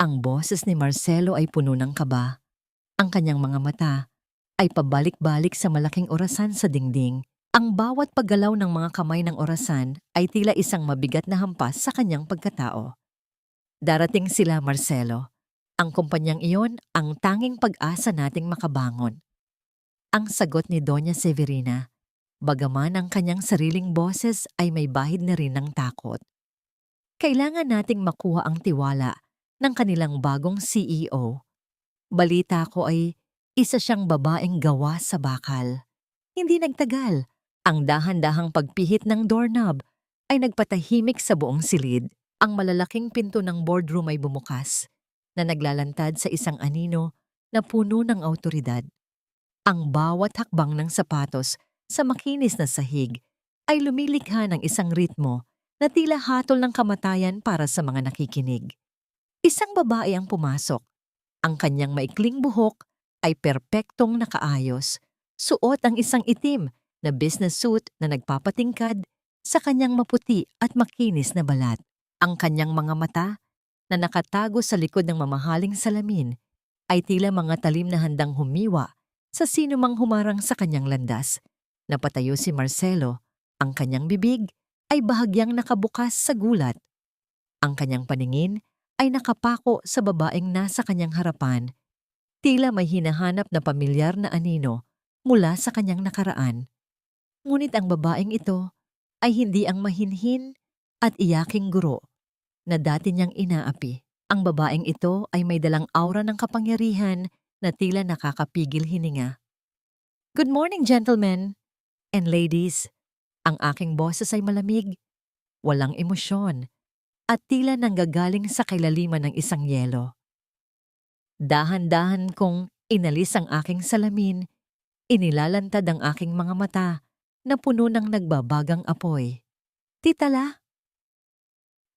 Ang boses ni Marcelo ay puno ng kaba. Ang kanyang mga mata ay pabalik-balik sa malaking orasan sa dingding. Ang bawat paggalaw ng mga kamay ng orasan ay tila isang mabigat na hampas sa kanyang pagkatao. Darating sila, Marcelo. Ang kumpanyang iyon ang tanging pag-asa nating makabangon. Ang sagot ni Doña Severina, bagaman ang kanyang sariling boses ay may bahid na rin ng takot. Kailangan nating makuha ang tiwala ng kanilang bagong CEO. Balita ko ay isa siyang babaeng gawa sa bakal. Hindi nagtagal. Ang dahan-dahang pagpihit ng doorknob ay nagpatahimik sa buong silid. Ang malalaking pinto ng boardroom ay bumukas na naglalantad sa isang anino na puno ng awtoridad. Ang bawat hakbang ng sapatos sa makinis na sahig ay lumilikha ng isang ritmo na tila hatol ng kamatayan para sa mga nakikinig. Isang babae ang pumasok. Ang kanyang maikling buhok ay perpektong nakaayos. Suot ang isang itim na business suit na nagpapatingkad sa kanyang maputi at makinis na balat. Ang kanyang mga mata na nakatago sa likod ng mamahaling salamin ay tila mga talim na handang humiwa sa sino mang humarang sa kanyang landas. Napatayo si Marcelo. Ang kanyang bibig ay bahagyang nakabukas sa gulat. Ang kanyang paningin ay nakapako sa babaeng nasa kanyang harapan. Tila may hinahanap na pamilyar na anino mula sa kanyang nakaraan. Ngunit ang babaeng ito ay hindi ang mahinhin at iyaking guro na dati niyang inaapi. Ang babaeng ito ay may dalang aura ng kapangyarihan na tila nakakapigil hininga. Good morning, gentlemen and ladies. Ang aking boses ay malamig, walang emosyon, at tila nanggagaling sa kailaliman ng isang yelo. Dahan-dahan kong inalis ang aking salamin, inilalantad ang aking mga mata na puno ng nagbabagang apoy. Titala!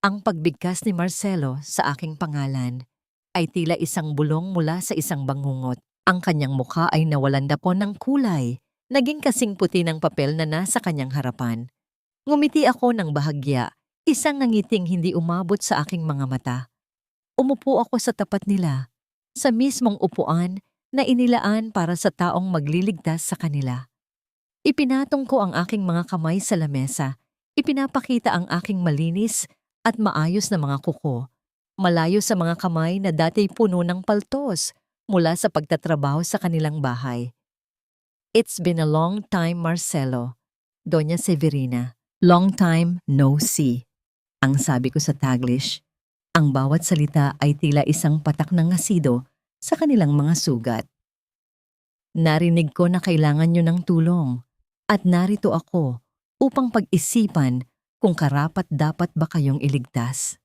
Ang pagbigkas ni Marcelo sa aking pangalan ay tila isang bulong mula sa isang bangungot. Ang kanyang mukha ay nawalan na po ng kulay, naging kasing puti ng papel na nasa kanyang harapan. Ngumiti ako ng bahagya, isang nangiting hindi umabot sa aking mga mata. Umupo ako sa tapat nila, sa mismong upuan na inilaan para sa taong magliligtas sa kanila. Ipinatong ko ang aking mga kamay sa lamesa, ipinapakita ang aking malinis at maayos na mga kuko, malayo sa mga kamay na dati puno ng paltos mula sa pagtatrabaho sa kanilang bahay. It's been a long time, Marcelo. Doña Severina. Long time no see. Ang sabi ko sa Taglish. Ang bawat salita ay tila isang patak ng asido sa kanilang mga sugat. Narinig ko na kailangan nyo ng tulong at narito ako upang pag-isipan kung karapat-dapat ba kayong iligtas.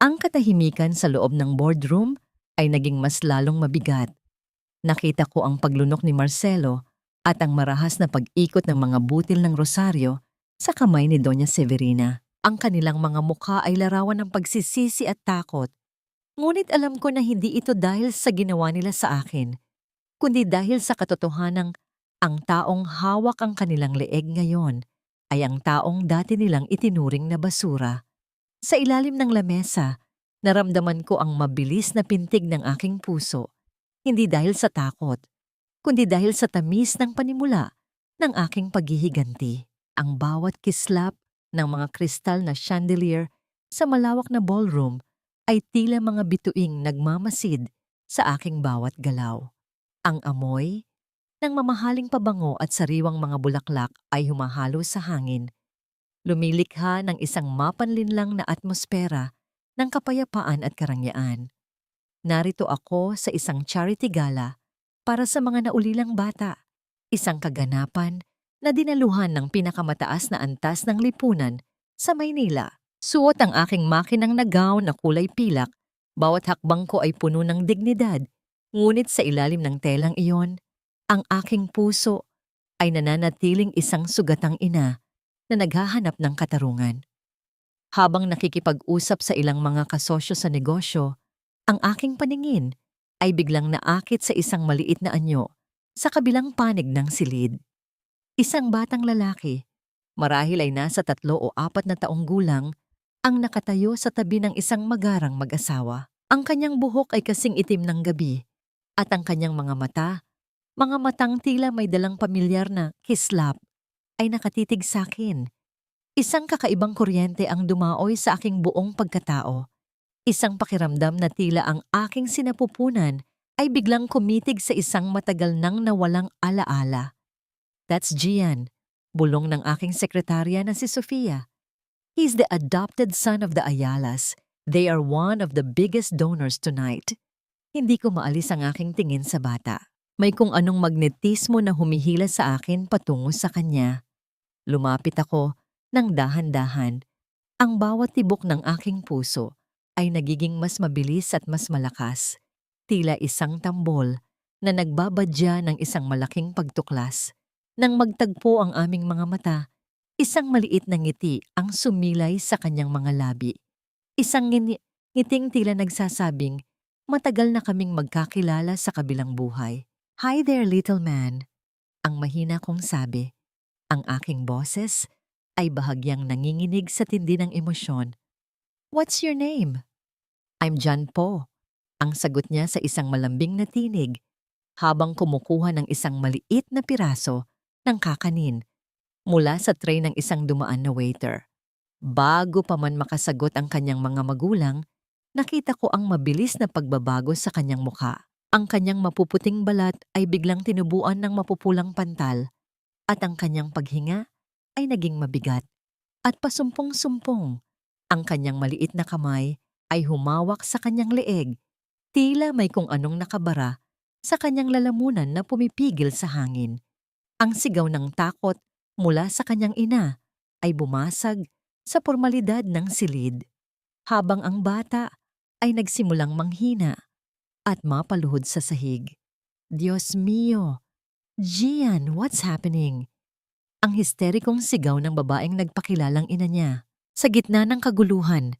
Ang katahimikan sa loob ng boardroom ay naging mas lalong mabigat. Nakita ko ang paglunok ni Marcelo at ang marahas na pag-ikot ng mga butil ng rosaryo sa kamay ni Doña Severina. Ang kanilang mga mukha ay larawan ng pagsisisi at takot. Ngunit alam ko na hindi ito dahil sa ginawa nila sa akin, kundi dahil sa katotohanang ang taong hawak ang kanilang leeg ngayon ay ang taong dati nilang itinuring na basura. Sa ilalim ng lamesa, naramdaman ko ang mabilis na pintig ng aking puso, hindi dahil sa takot, kundi dahil sa tamis ng panimula ng aking paghihiganti. Ang bawat kislap ng mga kristal na chandelier sa malawak na ballroom ay tila mga bituing nagmamasid sa aking bawat galaw. Ang amoy ng mamahaling pabango at sariwang mga bulaklak ay humahalo sa hangin. Lumilikha ng isang mapanlinlang na atmosfera ng kapayapaan at karangyaan. Narito ako sa isang charity gala para sa mga naulilang bata, isang kaganapan na dinaluhan ng pinakamataas na antas ng lipunan sa Maynila. Suot ang aking makinang na gown na kulay pilak, bawat hakbang ko ay puno ng dignidad, ngunit sa ilalim ng telang iyon, ang aking puso ay nananatiling isang sugatang ina na naghahanap ng katarungan. Habang nakikipag-usap sa ilang mga kasosyo sa negosyo, ang aking paningin ay biglang naakit sa isang maliit na anyo sa kabilang panig ng silid. Isang batang lalaki, marahil ay nasa 3 o 4 na taong gulang, ang nakatayo sa tabi ng isang magarang mag-asawa. Ang kanyang buhok ay kasing itim ng gabi at ang kanyang mga matang tila may dalang pamilyar na kislap, ay nakatitig sa akin. Isang kakaibang kuryente ang dumaoy sa aking buong pagkatao. Isang pakiramdam na tila ang aking sinapupunan ay biglang kumitig sa isang matagal nang nawalang alaala. That's Gian, bulong ng aking sekretarya na si Sofia. He's the adopted son of the Ayalas. They are one of the biggest donors tonight. Hindi ko maalis ang aking tingin sa bata. May kung anong magnetismo na humihila sa akin patungo sa kanya. Lumapit ako ng dahan-dahan. Ang bawat tibok ng aking puso ay nagiging mas mabilis at mas malakas. Tila isang tambol na nagbabadya ng isang malaking pagtuklas. Nang magtagpo ang aming mga mata, isang maliit na ngiti ang sumilay sa kanyang mga labi. Isang ngiting tila nagsasabing, matagal na kaming magkakilala sa kabilang buhay. "Hi there, little man," ang mahina kong sabi. Ang aking boses ay bahagyang nanginginig sa tindi ng emosyon. "What's your name?" "I'm John Po," ang sagot niya sa isang malambing na tinig habang kumukuha ng isang maliit na piraso ng kakanin mula sa tray ng isang dumaan na waiter. Bago pa man makasagot ang kanyang mga magulang, nakita ko ang mabilis na pagbabago sa kanyang mukha. Ang kanyang mapuputing balat ay biglang tinubuan ng mapupulang pantal at ang kanyang paghinga ay naging mabigat at pasumpong-sumpong. Ang kanyang maliit na kamay ay humawak sa kanyang leeg, tila may kung anong nakabara sa kanyang lalamunan na pumipigil sa hangin. Ang sigaw ng takot mula sa kanyang ina ay bumasag sa pormalidad ng silid, habang ang bata ay nagsimulang manghina at mapaluhod sa sahig. "Diyos mio! Gian, what's happening?" Ang histerikong sigaw ng babaeng nagpakilalang ina niya. Sa gitna ng kaguluhan,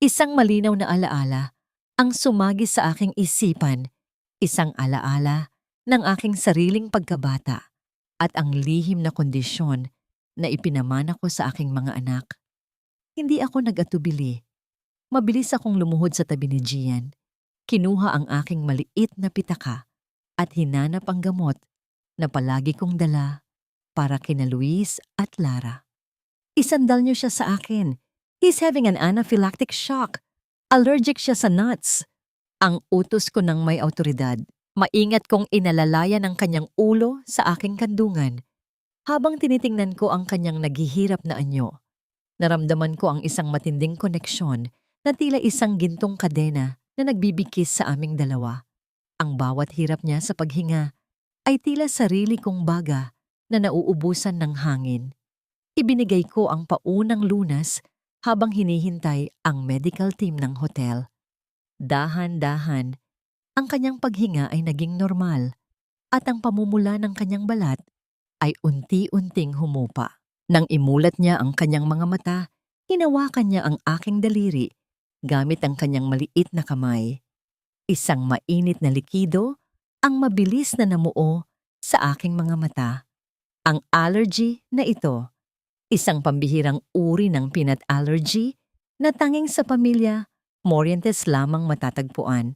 isang malinaw na alaala ang sumagi sa aking isipan, isang alaala ng aking sariling pagkabata at ang lihim na kondisyon na ipinamana ko sa aking mga anak. Hindi ako nag-atubili. Mabilis akong lumuhod sa tabi ni Gian. Kinuha ang aking maliit na pitaka at hinanap ang gamot na palagi kong dala para kina Luis at Lara. Isandal niyo siya sa akin. "He's having an anaphylactic shock. Allergic siya sa nuts." Ang utos ko ng may awtoridad. Maingat kong inalalayan ang kanyang ulo sa aking kandungan. Habang tinitingnan ko ang kanyang naghihirap na anyo, naramdaman ko ang isang matinding koneksyon na tila isang gintong kadena na nagbibigkis sa aming dalawa. Ang bawat hirap niya sa paghinga ay tila sarili kong baga na nauubusan ng hangin. Ibinigay ko ang paunang lunas habang hinihintay ang medical team ng hotel. Dahan-dahan, ang kanyang paghinga ay naging normal at ang pamumula ng kanyang balat ay unti-unting humupa. Nang imulat niya ang kanyang mga mata, hinawakan niya ang aking daliri gamit ang kanyang maliit na kamay. Isang mainit na likido ang mabilis na namuo sa aking mga mata. Ang allergy na ito, isang pambihirang uri ng peanut allergy na tanging sa pamilya Morientes lamang matatagpuan.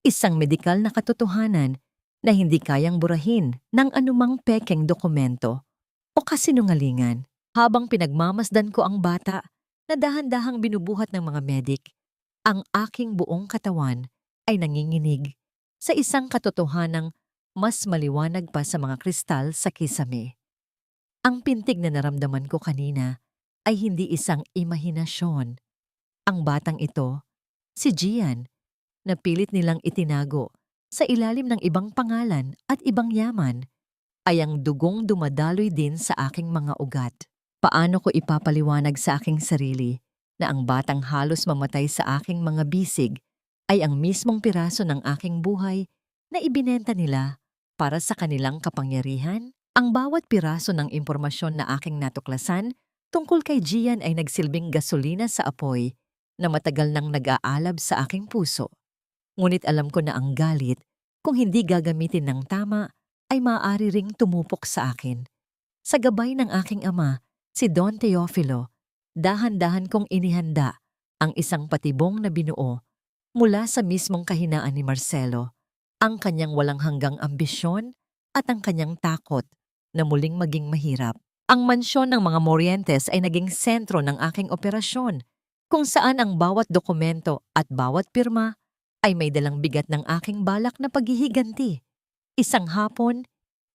Isang medikal na katotohanan na hindi kayang burahin ng anumang pekeng dokumento o kasinungalingan. Habang pinagmamasdan ko ang bata na dahan-dahang binubuhat ng mga medik, ang aking buong katawan ay nanginginig sa isang katotohanang mas maliwanag pa sa mga kristal sa kisame. Ang pintig na naramdaman ko kanina ay hindi isang imahinasyon. Ang batang ito, si Gian, na pilit nilang itinago sa ilalim ng ibang pangalan at ibang yaman, ay ang dugong dumadaloy din sa aking mga ugat. Paano ko ipapaliwanag sa aking sarili na ang batang halos mamatay sa aking mga bisig ay ang mismong piraso ng aking buhay na ibinenta nila para sa kanilang kapangyarihan? Ang bawat piraso ng impormasyon na aking natuklasan tungkol kay Gian ay nagsilbing gasolina sa apoy na matagal nang nag-aalab sa aking puso. Ngunit alam ko na ang galit, kung hindi gagamitin ng tama, ay maaari ring tumupok sa akin. Sa gabay ng aking ama, si Don Teofilo, dahan-dahan kong inihanda ang isang patibong na binuo mula sa mismong kahinaan ni Marcelo, ang kanyang walang hanggang ambisyon at ang kanyang takot na muling maging mahirap. Ang mansyon ng mga Morientes ay naging sentro ng aking operasyon, kung saan ang bawat dokumento at bawat pirma ay may dalang bigat ng aking balak na paghihiganti. Isang hapon,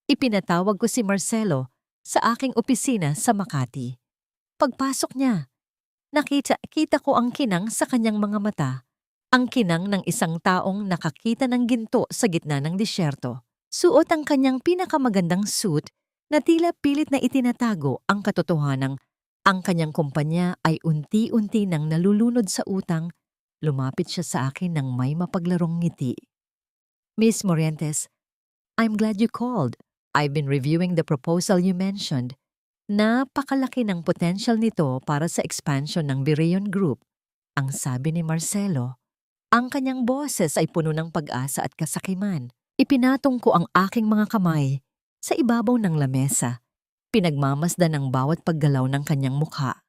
ipinatawag ko si Marcelo sa aking opisina sa Makati. Pagpasok niya, Kita ko ang kinang sa kanyang mga mata, ang kinang ng isang taong nakakita ng ginto sa gitna ng disyerto. Suot ang kanyang pinakamagandang suit na tila pilit na itinatago ang katotohanang ang kanyang kumpanya ay unti-unti nang nalulunod sa utang. Lumapit siya sa akin ng may mapaglarong ngiti. Miss Morientes, I'm glad you called. I've been reviewing the proposal you mentioned. Napakalaki ng potential nito para sa expansion ng Virion Group. Ang sabi ni Marcelo, ang kanyang boses ay puno ng pag-asa at kasakiman. Ipinatong ko ang aking mga kamay sa ibabaw ng lamesa. Pinagmamasdan ang bawat paggalaw ng kanyang mukha.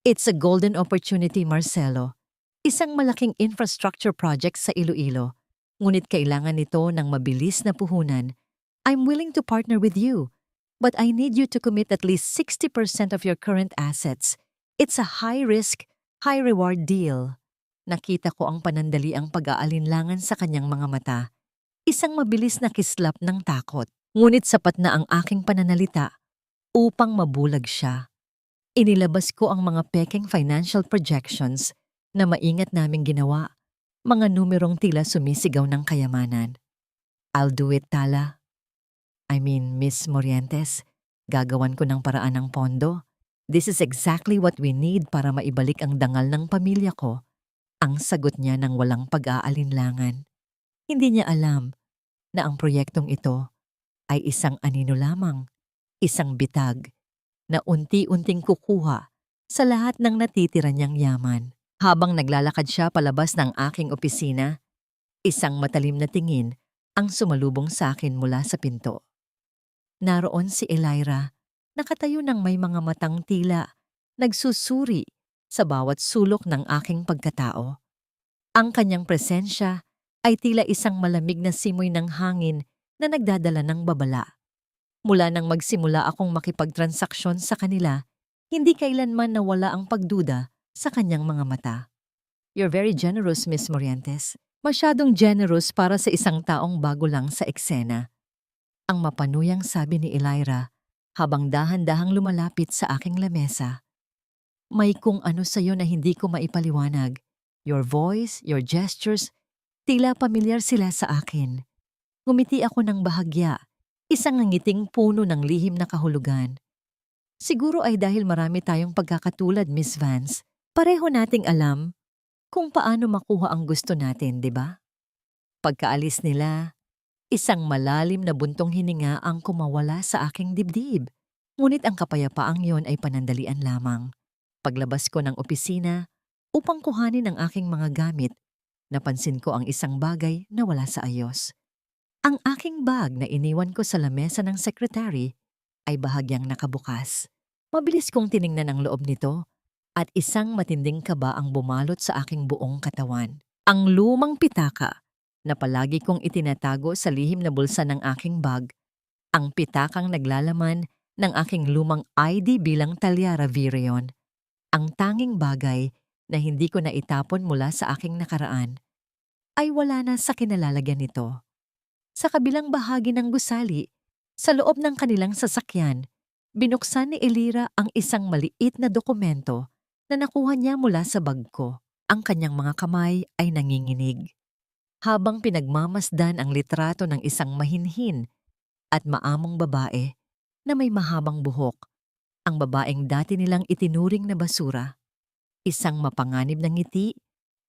It's a golden opportunity, Marcelo. Isang malaking infrastructure project sa Iloilo. Ngunit kailangan nito ng mabilis na puhunan. I'm willing to partner with you, but I need you to commit at least 60% of your current assets. It's a high-risk, high-reward deal. Nakita ko ang panandaliang pag-aalinlangan sa kanyang mga mata. Isang mabilis na kislap ng takot. Ngunit sapat na ang aking pananalita upang mabulag siya. Inilabas ko ang mga peking financial projections na maingat naming ginawa. Mga numerong tila sumisigaw ng kayamanan. I'll do it, Tala. Miss Morientes, gagawan ko ng paraan ng pondo. This is exactly what we need para maibalik ang dangal ng pamilya ko. Ang sagot niya ng walang pag-aalinlangan. Hindi niya alam na ang proyektong ito ay isang anino lamang, isang bitag na unti-unting kukuha sa lahat ng natitira niyang yaman. Habang naglalakad siya palabas ng aking opisina, isang matalim na tingin ang sumalubong sa akin mula sa pinto. Naroon si Elira, nakatayo ng may mga matang tila, nagsusuri sa bawat sulok ng aking pagkatao. Ang kanyang presensya ay tila isang malamig na simoy ng hangin na nagdadala ng babala. Mula nang magsimula akong makipagtransaksyon sa kanila, hindi kailanman nawala ang pagduda sa kanyang mga mata. You're very generous, Miss Morientes. Masyadong generous para sa isang taong bago lang sa eksena. Ang mapanuyang sabi ni Elira habang dahan-dahang lumalapit sa aking lamesa. May kung ano sa'yo na hindi ko maipaliwanag. Your voice, your gestures, tila pamilyar sila sa akin. Ngumiti ako ng bahagya, isang ngiting puno ng lihim na kahulugan. Siguro ay dahil marami tayong pagkakatulad, Miss Vance. Pareho nating alam kung paano makuha ang gusto natin, di ba? Pagkaalis nila, isang malalim na buntong hininga ang kumawala sa aking dibdib. Ngunit ang kapayapaang yon ay panandalian lamang. Paglabas ko ng opisina, upang kuhanin ang aking mga gamit, napansin ko ang isang bagay na wala sa ayos. Ang aking bag na iniwan ko sa lamesa ng sekretary ay bahagyang nakabukas. Mabilis kong tiningnan ang loob nito at isang matinding kaba ang bumalot sa aking buong katawan. Ang lumang pitaka na palagi kong itinatago sa lihim na bulsa ng aking bag, ang pitakang naglalaman ng aking lumang ID bilang Talyara Virion. Ang tanging bagay na hindi ko naitapon mula sa aking nakaraan ay wala na sa kinalalagyan nito. Sa kabilang bahagi ng gusali, sa loob ng kanilang sasakyan, binuksan ni Elira ang isang maliit na dokumento na nakuha niya mula sa bag ko. Ang kanyang mga kamay ay nanginginig. Habang pinagmamasdan ang litrato ng isang mahinhin at maamong babae na may mahabang buhok, ang babaeng dati nilang itinuring na basura. Isang mapanganib na ngiti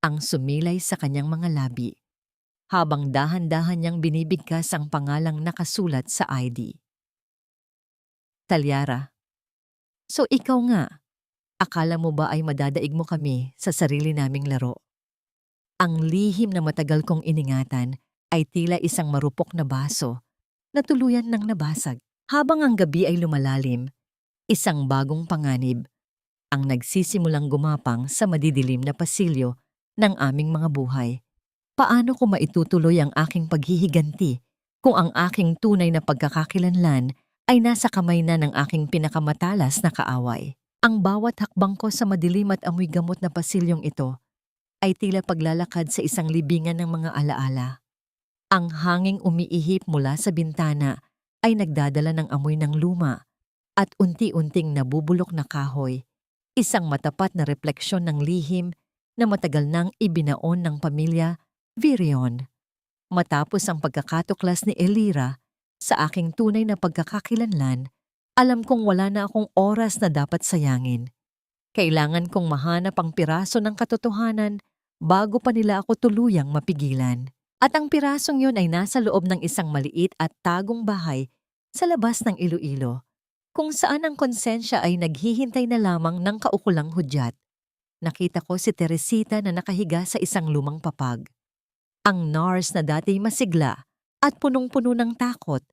ang sumilay sa kanyang mga labi, habang dahan-dahan niyang binibigkas ang pangalang nakasulat sa ID. Talyara. So ikaw nga, akala mo ba ay madadaig mo kami sa sarili naming laro? Ang lihim na matagal kong iningatan ay tila isang marupok na baso na tuluyan ng nabasag. Habang ang gabi ay lumalalim, isang bagong panganib ang nagsisimulang gumapang sa madidilim na pasilyo ng aming mga buhay. Paano ko maitutuloy ang aking paghihiganti kung ang aking tunay na pagkakakilanlan ay nasa kamay na ng aking pinakamatalas na kaaway? Ang bawat hakbang ko sa madilim at amoy gamot na pasilyong ito ay tila paglalakad sa isang libingan ng mga alaala. Ang hanging umiihip mula sa bintana ay nagdadala ng amoy ng luma at unti-unting nabubulok na kahoy Isang matapat na refleksyon ng lihim na matagal nang ibinaon ng pamilya Virion. Matapos ang pagkakatuklas ni Elira sa aking tunay na pagkakakilanlan, alam kong wala na akong oras na dapat sayangin. Kailangan kong mahanap ang piraso ng katotohanan bago pa nila ako tuluyang mapigilan. At ang pirasong yun ay nasa loob ng isang maliit at tagong bahay sa labas ng Iloilo, kung saan ang konsensya ay naghihintay na lamang ng kaukulang hudyat. Nakita ko si Teresita na nakahiga sa isang lumang papag. Ang nurse na dati masigla at punong-puno ng takot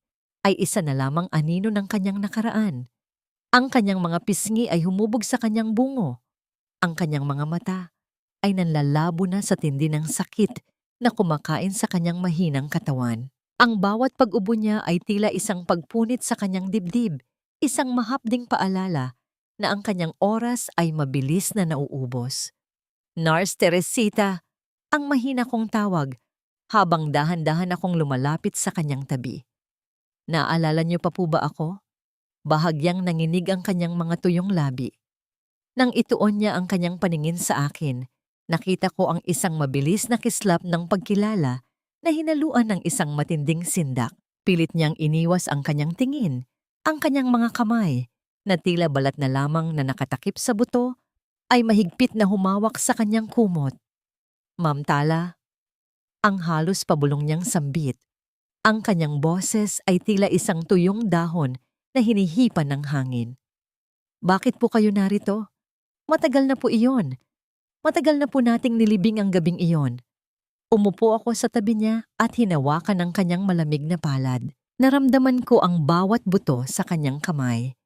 ay isa na lamang anino ng kanyang nakaraan. Ang kanyang mga pisngi ay humubog sa kanyang bungo. Ang kanyang mga mata ay nanlalabo na sa tindi ng sakit na kumakain sa kanyang mahinang katawan. Ang bawat pag-ubo niya ay tila isang pagpunit sa kanyang dibdib, isang mahapding paalala na ang kanyang oras ay mabilis na nauubos. Nurse Teresita, ang mahina kong tawag habang dahan-dahan akong lumalapit sa kanyang tabi. Naalala niyo pa po ba ako? Bahagyang nanginig ang kanyang mga tuyong labi. Nang ituon niya ang kanyang paningin sa akin, nakita ko ang isang mabilis na kislap ng pagkilala na hinaluan ng isang matinding sindak. Pilit niyang iniwas ang kanyang tingin, ang kanyang mga kamay, na tila balat na lamang na nakatakip sa buto, ay mahigpit na humawak sa kanyang kumot. Ma'am Tala, ang halos pabulong niyang sambit. Ang kanyang boses ay tila isang tuyong dahon na hinihipan ng hangin. Bakit po kayo narito? Matagal na po iyon. Matagal na po nating nilibing ang gabing iyon. Umupo ako sa tabi niya at hinawakan ang kanyang malamig na palad. Naramdaman ko ang bawat buto sa kanyang kamay.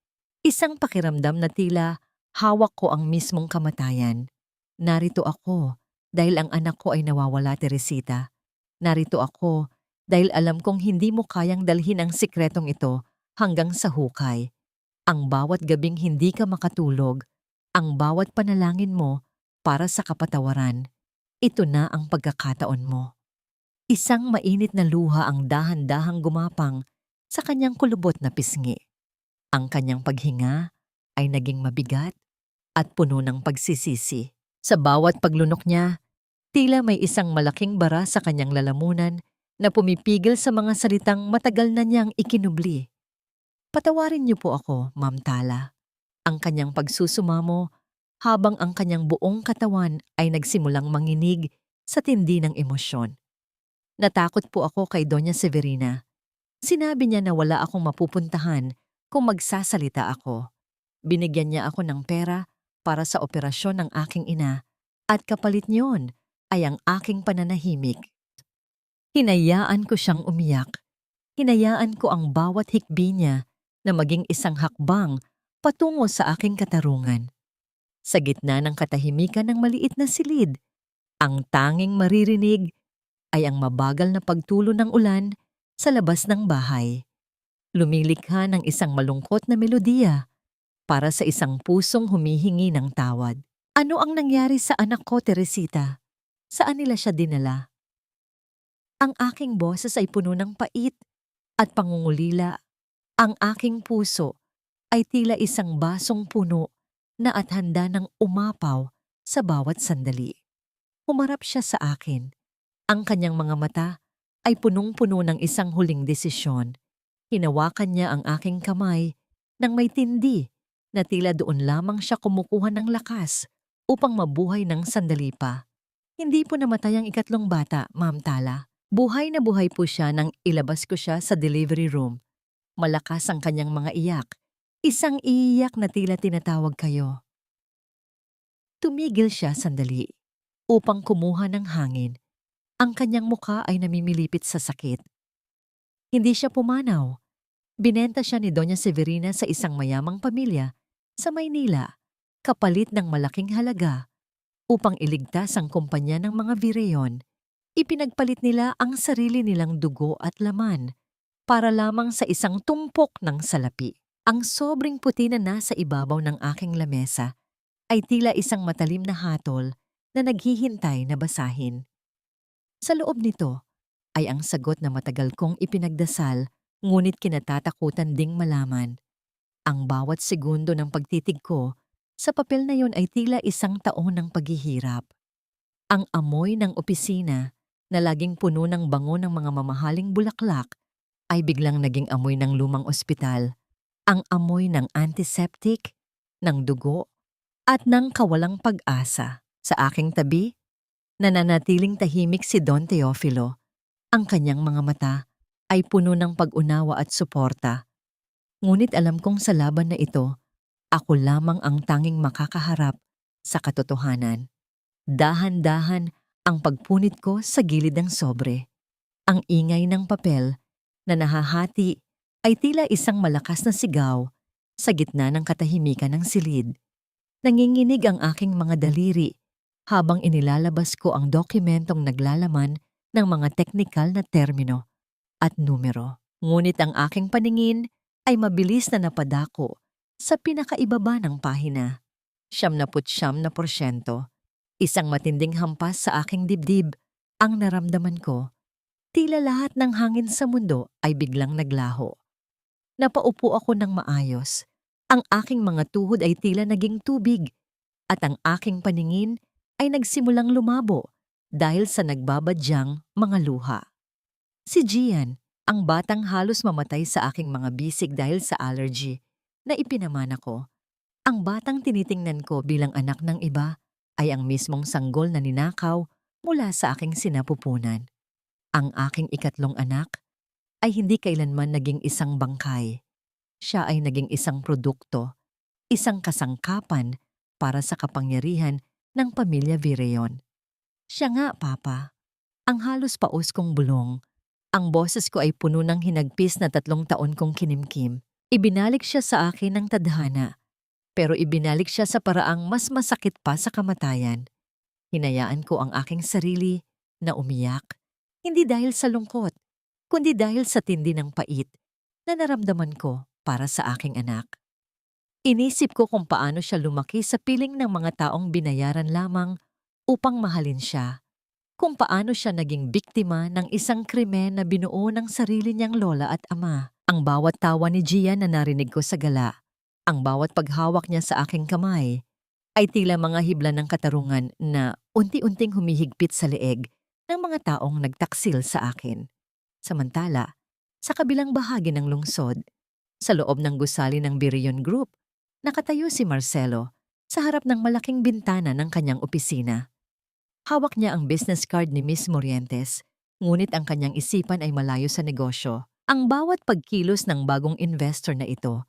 Isang pakiramdam na tila hawak ko ang mismong kamatayan. Narito ako dahil ang anak ko ay nawawala, Teresita. Narito ako dahil alam kong hindi mo kayang dalhin ang sikretong ito hanggang sa hukay. Ang bawat gabing hindi ka makatulog, ang bawat panalangin mo para sa kapatawaran, ito na ang pagkakataon mo. Isang mainit na luha ang dahan-dahang gumapang sa kanyang kulubot na pisngi. Ang kanyang paghinga ay naging mabigat at puno ng pagsisisi. Sa bawat paglunok niya, tila may isang malaking bara sa kanyang lalamunan na pumipigil sa mga salitang matagal na niyang ikinubli. Patawarin niyo po ako, Ma'am Tala. Ang kanyang pagsusumamo habang ang kanyang buong katawan ay nagsimulang manginig sa tindi ng emosyon. Natakot po ako kay Doña Severina. Sinabi niya na wala akong mapupuntahan kung magsasalita ako. Binigyan niya ako ng pera para sa operasyon ng aking ina at kapalit niyon ay ang aking pananahimik. Hinayaan ko siyang umiyak. Hinayaan ko ang bawat hikbi niya na maging isang hakbang patungo sa aking katarungan. Sa gitna ng katahimikan ng maliit na silid, ang tanging maririnig ay ang mabagal na pagtulo ng ulan sa labas ng bahay. Lumilikha ng isang malungkot na melodiya para sa isang pusong humihingi ng tawad. Ano ang nangyari sa anak ko, Teresita? Saan nila siya dinala? Ang aking boses ay puno ng pait at pangungulila. Ang aking puso ay tila isang basong puno na at handa ng umapaw sa bawat sandali. Humarap siya sa akin. Ang kanyang mga mata ay punong-puno ng isang huling desisyon. Hinawakan niya ang aking kamay nang may tindi na tila doon lamang siya kumukuha ng lakas upang mabuhay ng sandali pa. Hindi po namatay ang ikatlong bata, Ma'am Tala. Buhay na buhay po siya nang ilabas ko siya sa delivery room. Malakas ang kanyang mga iyak. Isang iiyak na tila tinatawag kayo. Tumigil siya sandali upang kumuha ng hangin. Ang kanyang mukha ay namimilipit sa sakit. Hindi siya pumanaw. Binenta siya ni Doña Severina sa isang mayamang pamilya sa Maynila, kapalit ng malaking halaga. Upang iligtas ang kumpanya ng mga Vireon, ipinagpalit nila ang sarili nilang dugo at laman para lamang sa isang tumpok ng salapi. Ang sobrang puti na nasa ibabaw ng aking lamesa ay tila isang matalim na hatol na naghihintay na basahin. Sa loob nito ay ang sagot na matagal kong ipinagdasal ngunit kinatatakutan ding malaman. Ang bawat segundo ng pagtitig ko Sa papel na yon ay tila isang taon ng paghihirap. Ang amoy ng opisina na laging puno ng bango ng mga mamahaling bulaklak ay biglang naging amoy ng lumang ospital. Ang amoy ng antiseptic, ng dugo, at ng kawalang pag-asa. Sa aking tabi, nananatiling tahimik si Don Teofilo. Ang kanyang mga mata ay puno ng pag-unawa at suporta. Ngunit alam kong sa laban na ito, ako lamang ang tanging makakaharap sa katotohanan. Dahan-dahan ang pagpunit ko sa gilid ng sobre. Ang ingay ng papel na nahahati ay tila isang malakas na sigaw sa gitna ng katahimikan ng silid. Nanginginig ang aking mga daliri habang inilalabas ko ang dokumentong naglalaman ng mga teknikal na termino at numero. Ngunit ang aking paningin ay mabilis na napadako sa pinakaibaba ng pahina. 99%. Isang matinding hampas sa aking dibdib ang naramdaman ko. Tila lahat ng hangin sa mundo ay biglang naglaho. Napaupo ako ng maayos. Ang aking mga tuhod ay tila naging tubig at ang aking paningin ay nagsimulang lumabo dahil sa nagbabadyang mga luha. Si Gian, ang batang halos mamatay sa aking mga bisig dahil sa allergy na ipinamana ko. Ang batang tinitingnan ko bilang anak ng iba ay ang mismong sanggol na ninakaw mula sa aking sinapupunan. Ang aking ikatlong anak ay hindi kailanman naging isang bangkay. Siya ay naging isang produkto, isang kasangkapan para sa kapangyarihan ng pamilya Vireon. Siya nga, Papa. Ang halos paos kong bulong. Ang boses ko ay puno ng hinagpis na 3 taon kong kinimkim. Ibinalik siya sa akin ng tadhana, pero ibinalik siya sa paraang mas masakit pa sa kamatayan. Hinayaan ko ang aking sarili na umiyak, hindi dahil sa lungkot, kundi dahil sa tindi ng pait na naramdaman ko para sa aking anak. Inisip ko kung paano siya lumaki sa piling ng mga taong binayaran lamang upang mahalin siya. Kung paano siya naging biktima ng isang krimen na binuo ng sarili niyang lola at ama. Ang bawat tawa ni Gian na narinig ko sa gala, ang bawat paghawak niya sa aking kamay, ay tila mga hibla ng katarungan na unti-unting humihigpit sa leeg ng mga taong nagtaksil sa akin. Samantala, sa kabilang bahagi ng lungsod, sa loob ng gusali ng Vireon Group, nakatayo si Marcelo sa harap ng malaking bintana ng kanyang opisina. Hawak niya ang business card ni Miss Morientes, ngunit ang kanyang isipan ay malayo sa negosyo. Ang bawat pagkilos ng bagong investor na ito,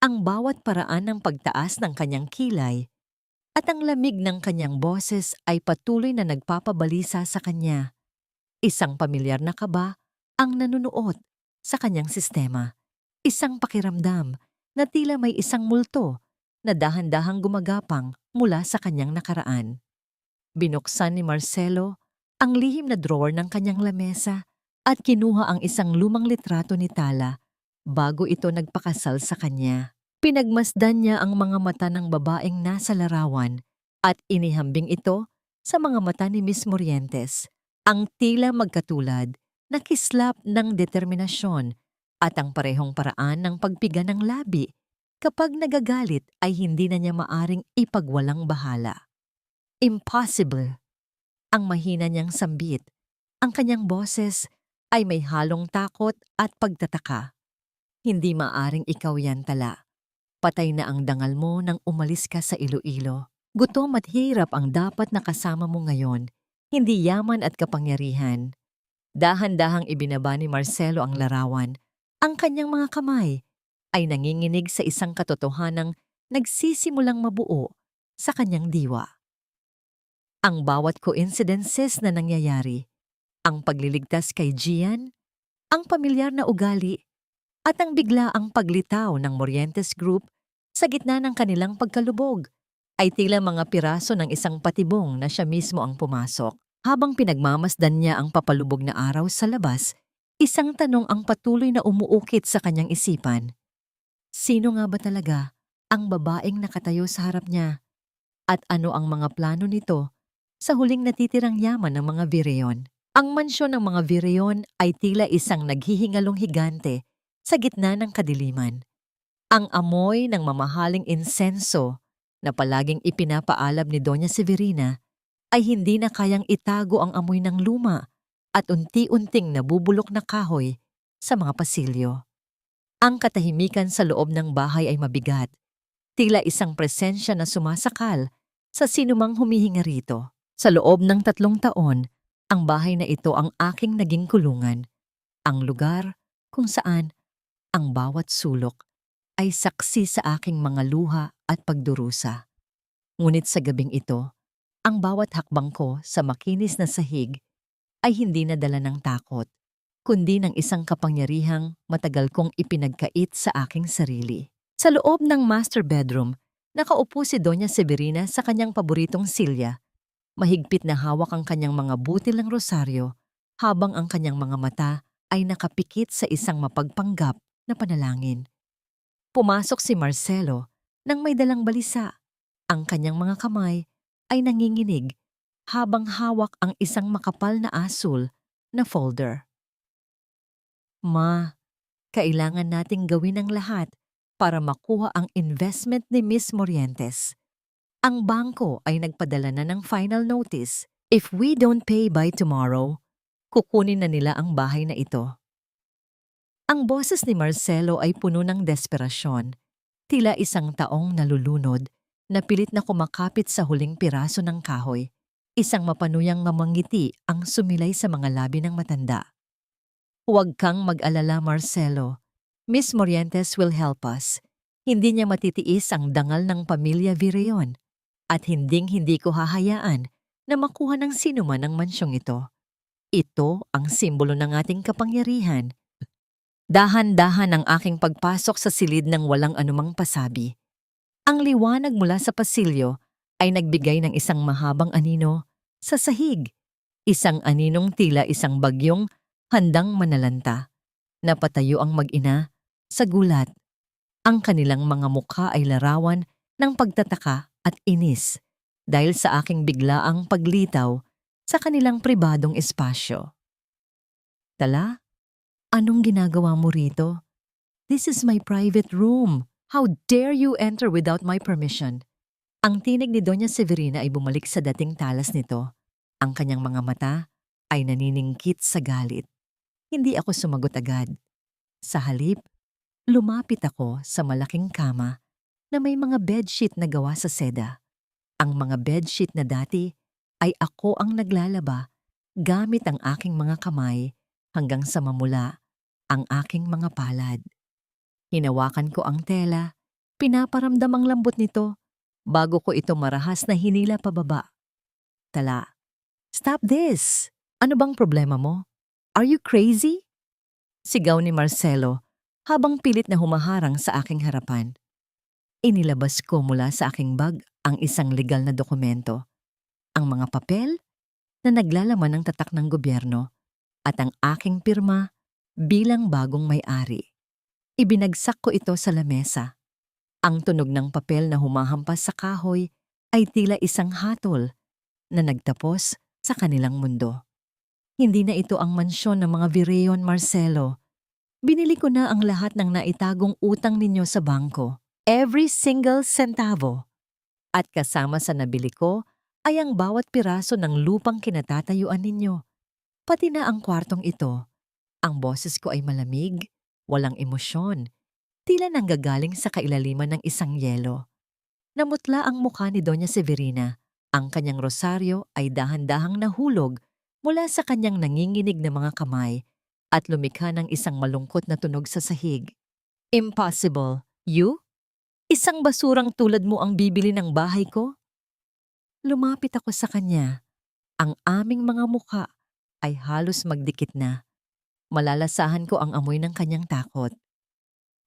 ang bawat paraan ng pagtaas ng kanyang kilay, at ang lamig ng kanyang boses ay patuloy na nagpapabalisa sa kanya. Isang pamilyar na kaba ang nanunuot sa kanyang sistema. Isang pakiramdam na tila may isang multo na dahan-dahang gumagapang mula sa kanyang nakaraan. Binuksan ni Marcelo ang lihim na drawer ng kanyang lamesa at kinuha ang isang lumang litrato ni Tala bago ito nagpakasal sa kanya. Pinagmasdan niya ang mga mata ng babaeng nasa larawan at inihambing ito sa mga mata ni Miss Morientes, ang tila magkatulad na kislap ng determinasyon at ang parehong paraan ng pagpiga ng labi kapag nagagalit ay hindi na niya maaring ipagwalang bahala. Impossible! Ang mahina niyang sambit, ang kanyang boses ay may halong takot at pagtataka. Hindi maaring ikaw yan, Tala. Patay na ang dangal mo nang umalis ka sa Iloilo. Gutom at hirap ang dapat nakasama mo ngayon, hindi yaman at kapangyarihan. Dahan-dahang ibinaba ni Marcelo ang larawan. Ang kanyang mga kamay ay nanginginig sa isang katotohanang nagsisimulang mabuo sa kanyang diwa. Ang bawat coincidences na nangyayari, ang pagliligtas kay Gian, ang pamilyar na ugali, at ang biglaang paglitaw ng Morientes Group sa gitna ng kanilang pagkalubog ay tila mga piraso ng isang patibong na siya mismo ang pumasok. Habang pinagmamasdan niya ang papalubog na araw sa labas, isang tanong ang patuloy na umuukit sa kanyang isipan. Sino nga ba talaga ang babaeng nakatayo sa harap niya? At ano ang mga plano nito sa huling natitirang yaman ng mga Vireon? Ang mansyon ng mga Vireon ay tila isang naghihingalong higante sa gitna ng kadiliman. Ang amoy ng mamahaling insenso na palaging ipinapaalab ni Doña Severina ay hindi na kayang itago ang amoy ng luma at unti-unting nabubulok na kahoy sa mga pasilyo. Ang katahimikan sa loob ng bahay ay mabigat, tila isang presensya na sumasakal sa sinumang humihinga rito. Sa loob ng 3 taon, ang bahay na ito ang aking naging kulungan, ang lugar kung saan ang bawat sulok ay saksi sa aking mga luha at pagdurusa. Ngunit sa gabing ito, ang bawat hakbang ko sa makinis na sahig ay hindi nadala ng takot, kundi ng isang kapangyarihang matagal kong ipinagkait sa aking sarili. Sa loob ng master bedroom, nakaupo si Doña Severina sa kanyang paboritong silya. Mahigpit na hawak ang kanyang mga butil ng rosaryo habang ang kanyang mga mata ay nakapikit sa isang mapagpanggap na panalangin. Pumasok si Marcelo nang may dalang balisa. Ang kanyang mga kamay ay nanginginig habang hawak ang isang makapal na asul na folder. Ma, kailangan nating gawin ang lahat para makuha ang investment ni Miss Morientes. Ang bangko ay nagpadala na ng final notice. If we don't pay by tomorrow, kukunin na nila ang bahay na ito. Ang boses ni Marcelo ay puno ng desperasyon, tila isang taong nalulunod na pilit na kumakapit sa huling piraso ng kahoy. Isang mapanuyang mamangiti ang sumilay sa mga labi ng matanda. Huwag kang mag-alala, Marcelo. Miss Morientes will help us. Hindi niya matitiis ang dangal ng pamilya Vireon. At hinding-hindi ko hahayaan na makuha ng sinuman ang mansyong ito. Ito ang simbolo ng ating kapangyarihan. Dahan-dahan ang aking pagpasok sa silid ng walang anumang pasabi. Ang liwanag mula sa pasilyo ay nagbigay ng isang mahabang anino sa sahig. Isang aninong tila isang bagyong handang manalanta. Napatayo ang mag-ina sa gulat. Ang kanilang mga mukha ay larawan ng pagtataka at inis dahil sa aking biglaang paglitaw sa kanilang pribadong espasyo. Tala, anong ginagawa mo rito? This is my private room. How dare you enter without my permission? Ang tinig ni Doña Severina ay bumalik sa dating talas nito. Ang kanyang mga mata ay naniningkit sa galit. Hindi ako sumagot agad. Sa halip, lumapit ako sa malaking kama na may mga bedsheet na gawa sa seda. Ang mga bedsheet na dati ay ako ang naglalaba gamit ang aking mga kamay hanggang sa mamula ang aking mga palad. Hinawakan ko ang tela, pinaparamdam ang lambot nito bago ko ito marahas na hinila pababa. Tala, stop this! Ano bang problema mo? Are you crazy? Sigaw ni Marcelo habang pilit na humaharang sa aking harapan. Inilabas ko mula sa aking bag ang isang legal na dokumento, ang mga papel na naglalaman ng tatak ng gobyerno at ang aking pirma bilang bagong may-ari. Ibinagsak ko ito sa lamesa. Ang tunog ng papel na humahampas sa kahoy ay tila isang hatol na nagtapos sa kanilang mundo. Hindi na ito ang mansyon ng mga Vireon, Marcelo. Binili ko na ang lahat ng naitagong utang ninyo sa bangko. Every single centavo. At kasama sa nabili ko ay ang bawat piraso ng lupang kinatatayuan ninyo. Pati na ang kwartong ito. Ang boses ko ay malamig, walang emosyon. Tila nanggagaling sa kailaliman ng isang yelo. Namutla ang mukha ni Doña Severina. Ang kanyang rosaryo ay dahan-dahang nahulog mula sa kanyang nanginginig na mga kamay at lumikha ng isang malungkot na tunog sa sahig. Impossible. You? Isang basurang tulad mo ang bibili ng bahay ko? Lumapit ako sa kanya. Ang aming mga mukha ay halos magdikit na. Malalasahan ko ang amoy ng kanyang takot.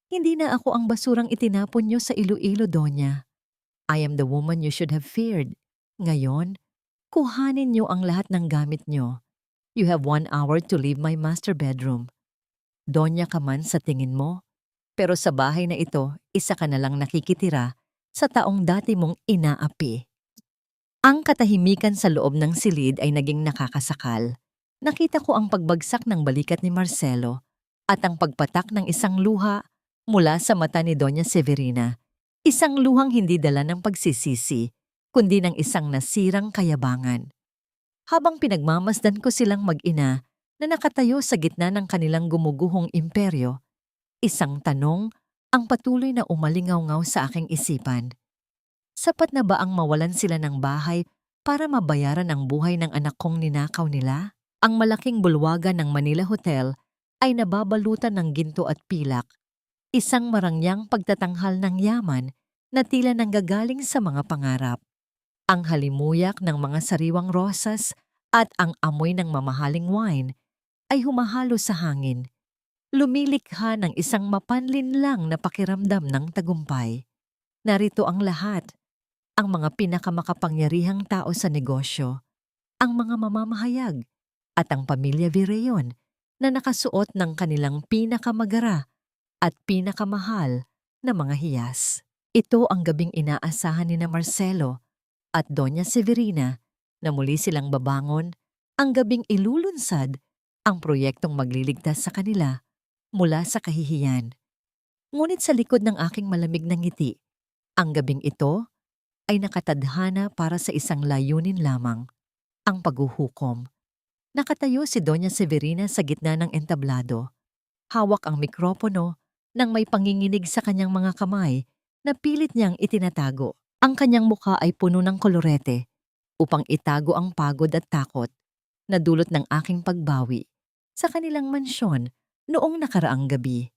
Hindi na ako ang basurang itinapon niyo sa Iloilo, Doña. I am the woman you should have feared. Ngayon, kuhanin niyo ang lahat ng gamit niyo. You have 1 hour to leave my master bedroom. Doña ka man sa tingin mo, pero sa bahay na ito, isa ka na lang nakikitira sa taong dati mong inaapi. Ang katahimikan sa loob ng silid ay naging nakakasakal. Nakita ko ang pagbagsak ng balikat ni Marcelo at ang pagpatak ng isang luha mula sa mata ni Doña Severina. Isang luhang hindi dala ng pagsisisi, kundi ng isang nasirang kayabangan. Habang pinagmamasdan ko silang mag-ina na nakatayo sa gitna ng kanilang gumuguhong imperyo, isang tanong ang patuloy na umalingaw-ngaw sa aking isipan. Sapat na ba ang mawalan sila ng bahay para mabayaran ang buhay ng anak kong ninakaw nila? Ang malaking bulwagan ng Manila Hotel ay nababalutan ng ginto at pilak, isang marangyang pagtatanghal ng yaman na tila nanggagaling sa mga pangarap. Ang halimuyak ng mga sariwang rosas at ang amoy ng mamahaling wine ay humahalo sa hangin, lumilikha ng isang mapanlinlang na pakiramdam ng tagumpay. Narito ang lahat, ang mga pinakamakapangyarihang tao sa negosyo, ang mga mamamahayag, at ang pamilya Vireyon na nakasuot ng kanilang pinakamagara at pinakamahal na mga hiyas. Ito ang gabing inaasahan ni na Marcelo at Doña Severina na muli silang babangon, ang gabing ilulunsad ang proyektong magliligtas sa kanila mula sa kahihiyan. Ngunit sa likod ng aking malamig na ngiti, ang gabing ito ay nakatadhana para sa isang layunin lamang, ang paghuhukom. Nakatayo si Doña Severina sa gitna ng entablado. Hawak ang mikropono nang may panginginig sa kanyang mga kamay na pilit niyang itinatago. Ang kanyang mukha ay puno ng kolorete upang itago ang pagod at takot na dulot ng aking pagbawi sa kanilang mansyon noong nakaraang gabi.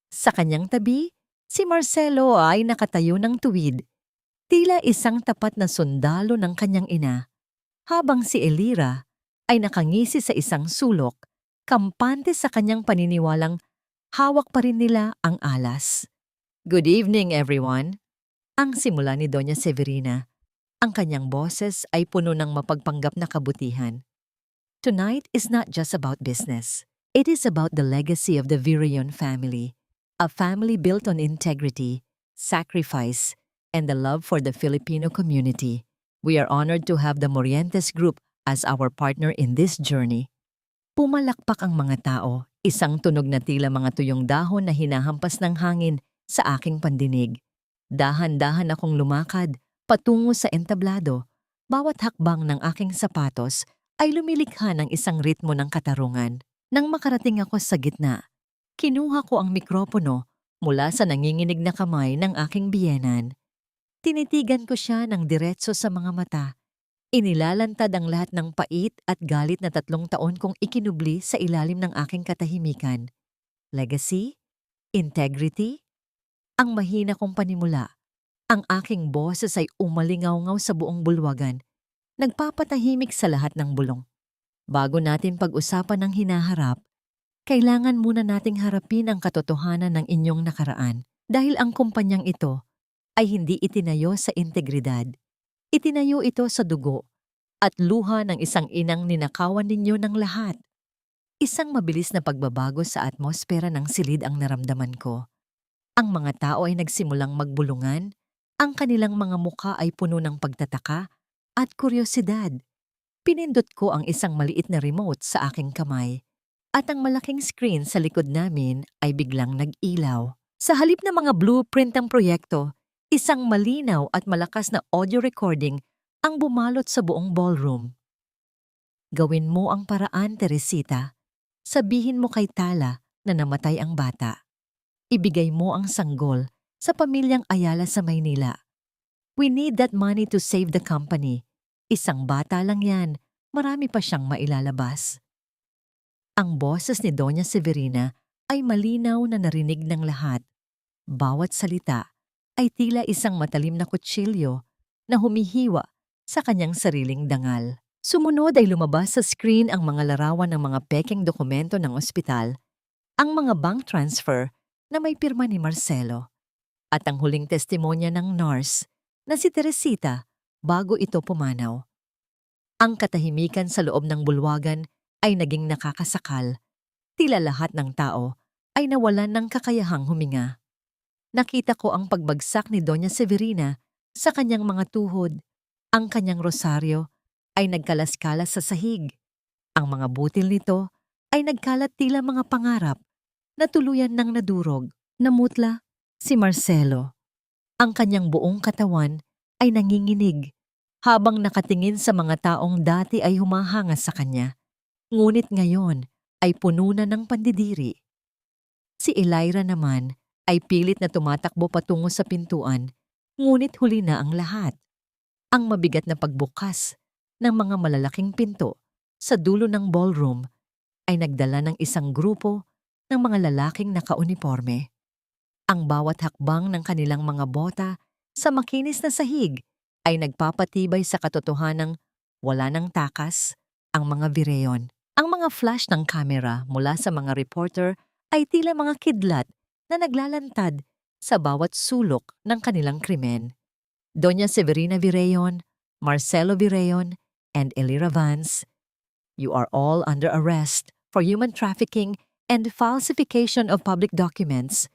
Sa kanyang tabi, si Marcelo ay nakatayo ng tuwid, tila isang tapat na sundalo ng kanyang ina, habang si Elira ay nakangisi sa isang sulok, kampante sa kanyang paniniwalang hawak pa rin nila ang alas. "Good evening, everyone." Ang simula ni Doña Severina. Ang kanyang boses ay puno ng mapagpanggap na kabutihan. Tonight is not just about business. It is about the legacy of the Vireyon family, a family built on integrity, sacrifice, and the love for the Filipino community. We are honored to have the Morientes Group as our partner in this journey. Pumalakpak ang mga tao, isang tunog na tila mga tuyong dahon na hinahampas ng hangin sa aking pandinig. Dahan-dahan akong lumakad patungo sa entablado. Bawat hakbang ng aking sapatos ay lumilikha ng isang ritmo ng katarungan. Nang makarating ako sa gitna, kinuha ko ang mikropono mula sa nanginginig na kamay ng aking biyenan. Tinitigan ko siya ng diretso sa mga mata. Inilalantad ang lahat ng pait at galit na 3 taon kong ikinubli sa ilalim ng aking katahimikan. Legacy? Integrity? Ang mahina kong panimula. Ang aking boses ay umalingaw-ngaw sa buong bulwagan, nagpapatahimik sa lahat ng bulong. Bago natin pag-usapan ang hinaharap, kailangan muna nating harapin ang katotohanan ng inyong nakaraan dahil ang kumpanyang ito ay hindi itinayo sa integridad. Itinayo ito sa dugo at luha ng isang inang ninakawan ninyo ng lahat. Isang mabilis na pagbabago sa atmosfera ng silid ang naramdaman ko. Ang mga tao ay nagsimulang magbulungan, ang kanilang mga mukha ay puno ng pagtataka at kuryosidad. Pinindot ko ang isang maliit na remote sa aking kamay at ang malaking screen sa likod namin ay biglang nag-ilaw. Sa halip na mga blueprint ng proyekto, isang malinaw at malakas na audio recording ang bumalot sa buong ballroom. "Gawin mo ang paraan, Teresita. Sabihin mo kay Tala na namatay ang bata. Ibigay mo ang sanggol sa pamilyang Ayala sa Maynila. We need that money to save the company. Isang bata lang yan, marami pa siyang mailalabas." Ang boses ni Doña Severina ay malinaw na narinig ng lahat. Bawat salita ay tila isang matalim na kutsilyo na humihiwa sa kanyang sariling dangal. Sumunod ay lumabas sa screen ang mga larawan ng mga pekeng dokumento ng ospital, ang mga bank transfer na may pirma ni Marcelo, at ang huling testimonya ng nurse na si Teresita bago ito pumanaw. Ang katahimikan sa loob ng bulwagan ay naging nakakasakal. Tila lahat ng tao ay nawalan ng kakayahang huminga. Nakita ko ang pagbagsak ni Doña Severina sa kanyang mga tuhod. Ang kanyang rosaryo ay nagkalas-kalas sa sahig. Ang mga butil nito ay nagkalat tila mga pangarap na tuluyan ng nadurog. Namutla si Marcelo. Ang kanyang buong katawan ay nanginginig habang nakatingin sa mga taong dati ay humahanga sa kanya. Ngunit ngayon ay puno na ng pandidiri. Si Elira naman ay pilit na tumatakbo patungo sa pintuan, ngunit huli na ang lahat. Ang mabigat na pagbukas ng mga malalaking pinto sa dulo ng ballroom ay nagdala ng isang grupo ng mga lalaking nakauniporme. Ang bawat hakbang ng kanilang mga bota sa makinis na sahig ay nagpapatibay sa katotohanang wala ng takas ang mga Vireyon. Ang mga flash ng kamera mula sa mga reporter ay tila mga kidlat na naglalantad sa bawat sulok ng kanilang krimen. Doña Severina Vireyon, Marcelo Vireyon, and Elira Vance, you are all under arrest for human trafficking and falsification of public documents.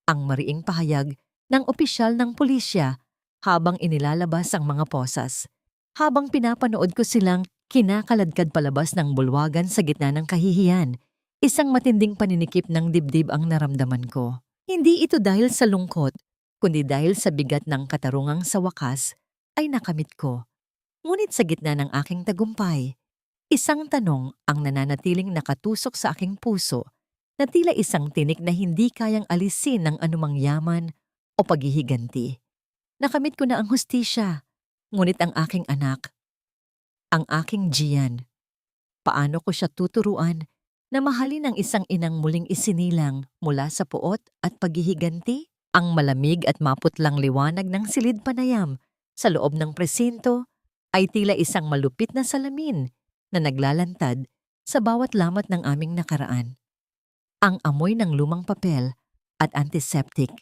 Ang mariing pahayag ng opisyal ng pulisya habang inilalabas ang mga posas. Habang pinapanood ko silang kinakaladkad palabas ng bulwagan sa gitna ng kahihiyan, isang matinding paninikip ng dibdib ang naramdaman ko. Hindi ito dahil sa lungkot, kundi dahil sa bigat ng katarungang sa wakas ay nakamit ko. Ngunit sa gitna ng aking tagumpay, isang tanong ang nananatiling nakatusok sa aking puso na tila isang tinik na hindi kayang alisin ng anumang yaman o paghihiganti. Nakamit ko na ang hustisya, ngunit ang aking anak, ang aking Gian, paano ko siya tuturuan na mahalin ang isang inang muling isinilang mula sa puot at paghihiganti? Ang malamig at maputlang liwanag ng silid panayam sa loob ng presinto ay tila isang malupit na salamin na naglalantad sa bawat lamat ng aming nakaraan. Ang amoy ng lumang papel at antiseptic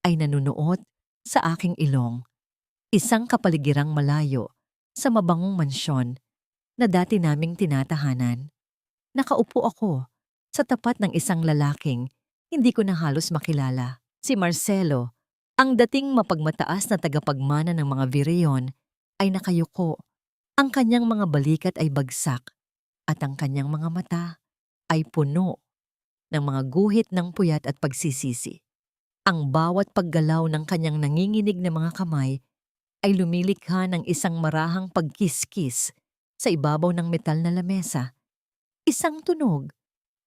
ay nanunuot sa aking ilong. Isang kapaligirang malayo sa mabangong mansyon na dati naming tinatahanan. Nakaupo ako sa tapat ng isang lalaking hindi ko na halos makilala. Si Marcelo, ang dating mapagmataas na tagapagmana ng mga Vireyon, ay nakayuko. Ang kanyang mga balikat ay bagsak at ang kanyang mga mata ay puno ng mga guhit ng puyat at pagsisisi. Ang bawat paggalaw ng kanyang nanginginig na mga kamay ay lumilikha ng isang marahang pagkiskis sa ibabaw ng metal na lamesa. Isang tunog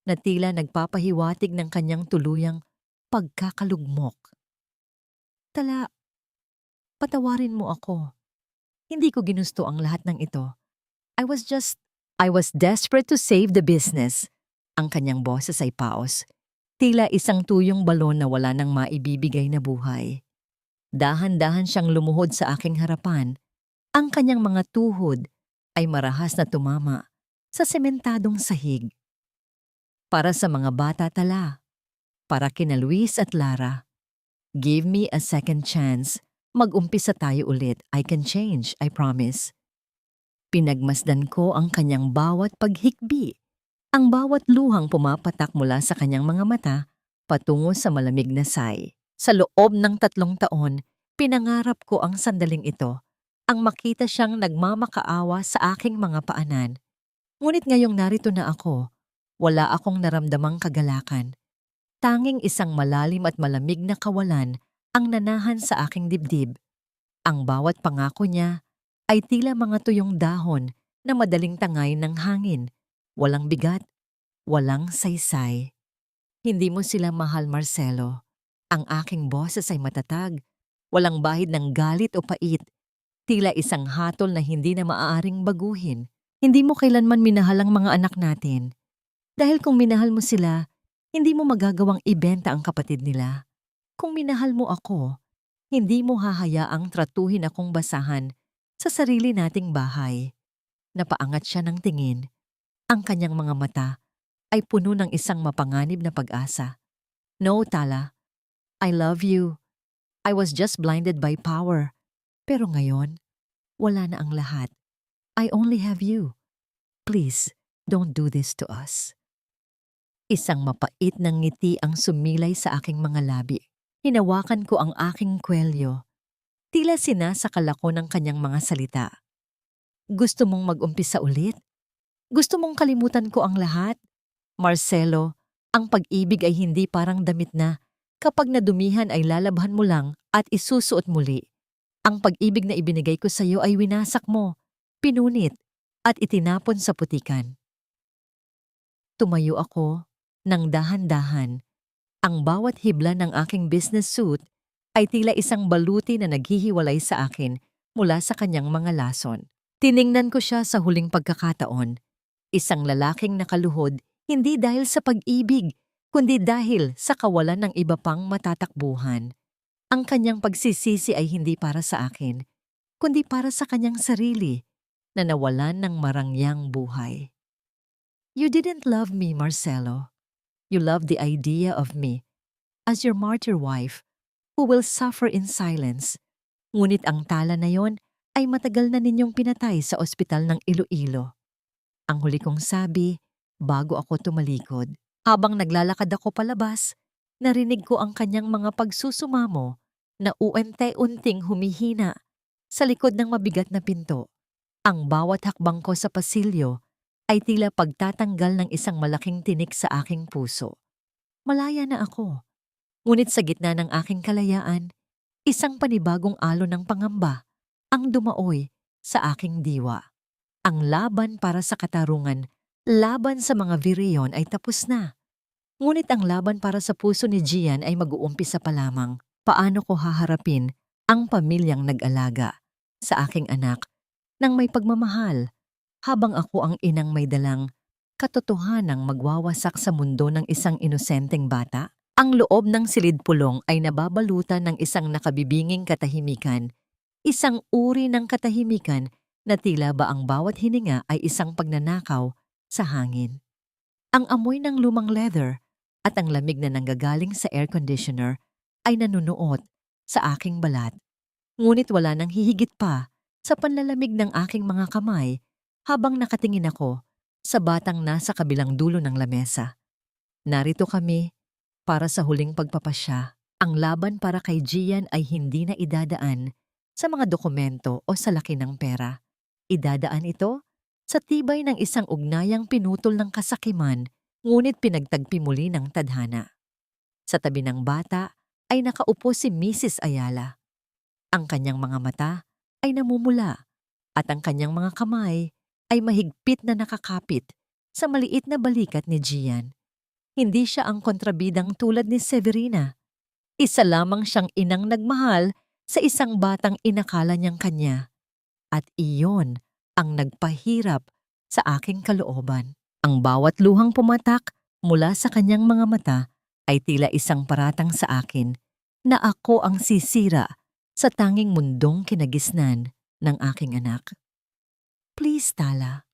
na tila nagpapahiwatig ng kanyang tuluyang pagkakalugmok. Tala, patawarin mo ako. Hindi ko ginusto ang lahat ng ito. I was desperate to save the business. Ang kanyang boses ay paos. Tila isang tuyong balon na wala nang maibibigay na buhay. Dahan-dahan siyang lumuhod sa aking harapan. Ang kanyang mga tuhod ay marahas na tumama sa sementadong sahig. Para sa mga bata tala, para kina Luis at Lara, give me a second chance. Mag-umpisa tayo ulit. I can change, I promise. Pinagmasdan ko ang kanyang bawat paghikbi. Ang bawat luhang pumapatak mula sa kanyang mga mata patungo sa malamig na say. Sa loob ng 3 taon, pinangarap ko ang sandaling ito, ang makita siyang nagmamakaawa sa aking mga paanan. Ngunit ngayong narito na ako, wala akong naramdamang kagalakan. Tanging isang malalim at malamig na kawalan ang nanahan sa aking dibdib. Ang bawat pangako niya ay tila mga tuyong dahon na madaling tangay ng hangin. Walang bigat, walang saysay. Hindi mo sila mahal, Marcelo. Ang aking boses ay matatag. Walang bahid ng galit o pait. Tila isang hatol na hindi na maaaring baguhin. Hindi mo kailanman minahal ang mga anak natin. Dahil kung minahal mo sila, hindi mo magagawang ibenta ang kapatid nila. Kung minahal mo ako, hindi mo hahayaang tratuhin akong basahan sa sarili nating bahay. Napaangat siya ng tingin. Ang kanyang mga mata ay puno ng isang mapanganib na pag-asa. No, Tala. I love you. I was just blinded by power. Pero ngayon, wala na ang lahat. I only have you. Please, don't do this to us. Isang mapait ng ngiti ang sumilay sa aking mga labi. Hinawakan ko ang aking kwelyo. Tila sinasakal ako ng kanyang mga salita. Gusto mong mag-umpisa ulit? Gusto mong kalimutan ko ang lahat? Marcelo, ang pag-ibig ay hindi parang damit na kapag nadumihan ay lalabhan mo lang at isusuot muli. Ang pag-ibig na ibinigay ko sa iyo ay winasak mo, pinunit, at itinapon sa putikan. Tumayo ako ng dahan-dahan. Ang bawat hibla ng aking business suit ay tila isang baluti na naghihiwalay sa akin mula sa kanyang mga lason. Tiningnan ko siya sa huling pagkakataon. Isang lalaking nakaluhod hindi dahil sa pag-ibig, kundi dahil sa kawalan ng iba pang matatakbuhan. Ang kanyang pagsisisi ay hindi para sa akin, kundi para sa kanyang sarili na nawalan ng marangyang buhay. You didn't love me, Marcelo. You loved the idea of me as your martyr wife who will suffer in silence. Ngunit ang tala na yon ay matagal na ninyong pinatay sa ospital ng Iloilo. Ang huli kong sabi bago ako tumalikod. Habang naglalakad ako palabas, narinig ko ang kanyang mga pagsusumamo na unti-unting humihina sa likod ng mabigat na pinto. Ang bawat hakbang ko sa pasilyo ay tila pagtatanggal ng isang malaking tinik sa aking puso. Malaya na ako. Ngunit sa gitna ng aking kalayaan, isang panibagong alon ng pangamba ang dumaoy sa aking diwa. Ang laban para sa katarungan, laban sa mga viriyon ay tapos na. Ngunit ang laban para sa puso ni Gian ay mag-uumpisa pa lamang. Paano ko haharapin ang pamilyang nag-alaga sa aking anak nang may pagmamahal habang ako ang inang may dalang katotohanang magwawasak sa mundo ng isang inosenteng bata? Ang loob ng silid-pulong ay nababalutan ng isang nakabibinging katahimikan, isang uri ng katahimikan na tila ba ang bawat hininga ay isang pagnanakaw sa hangin. Ang amoy ng lumang leather at ang lamig na nanggagaling sa air conditioner ay nanunuot sa aking balat. Ngunit wala nang hihigit pa sa panlalamig ng aking mga kamay habang nakatingin ako sa batang nasa kabilang dulo ng lamesa. Narito kami para sa huling pagpapasya. Ang laban para kay Gian ay hindi na idadaan sa mga dokumento o sa laki ng pera. Idadaan ito sa tibay ng isang ugnayang pinutol ng kasakiman ngunit pinagtagpi muli ng tadhana. Sa tabi ng bata ay nakaupo si Mrs. Ayala. Ang kanyang mga mata ay namumula at ang kanyang mga kamay ay mahigpit na nakakapit sa maliit na balikat ni Gian. Hindi siya ang kontrabidang tulad ni Severina. Isa lamang siyang inang nagmahal sa isang batang inakala niyang kanya. At iyon ang nagpahirap sa aking kalooban. Ang bawat luhang pumatak mula sa kanyang mga mata ay tila isang paratang sa akin na ako ang sisira sa tanging mundong kinagisnan ng aking anak. Please, Tala.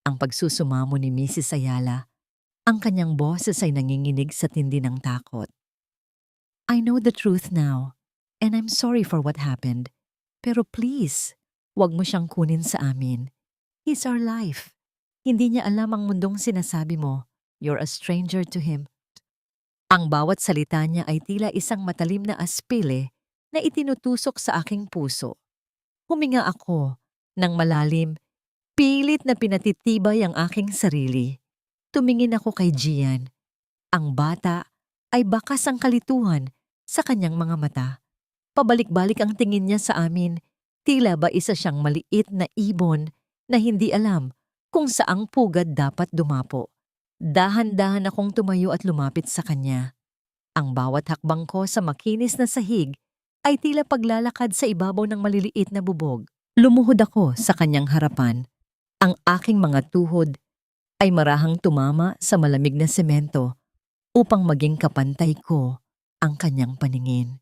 Ang pagsusumamo ni Mrs. Ayala, ang kanyang boses ay nanginginig sa tindi ng takot. I know the truth now, and I'm sorry for what happened. Pero please, huwag mo siyang kunin sa amin. He's our life. Hindi niya alam ang mundong sinasabi mo. You're a stranger to him. Ang bawat salita niya ay tila isang matalim na aspile na itinutusok sa aking puso. Huminga ako ng malalim, pilit na pinatitibay ang aking sarili. Tumingin ako kay Gian. Ang bata ay bakas ang kalituhan sa kanyang mga mata. Pabalik-balik ang tingin niya sa amin, tila ba isa siyang maliit na ibon na hindi alam kung saang pugad dapat dumapo. Dahan-dahan akong tumayo at lumapit sa kanya. Ang bawat hakbang ko sa makinis na sahig ay tila paglalakad sa ibabaw ng maliliit na bubog. Lumuhod ako sa kanyang harapan. Ang aking mga tuhod ay marahang tumama sa malamig na semento upang maging kapantay ko ang kanyang paningin.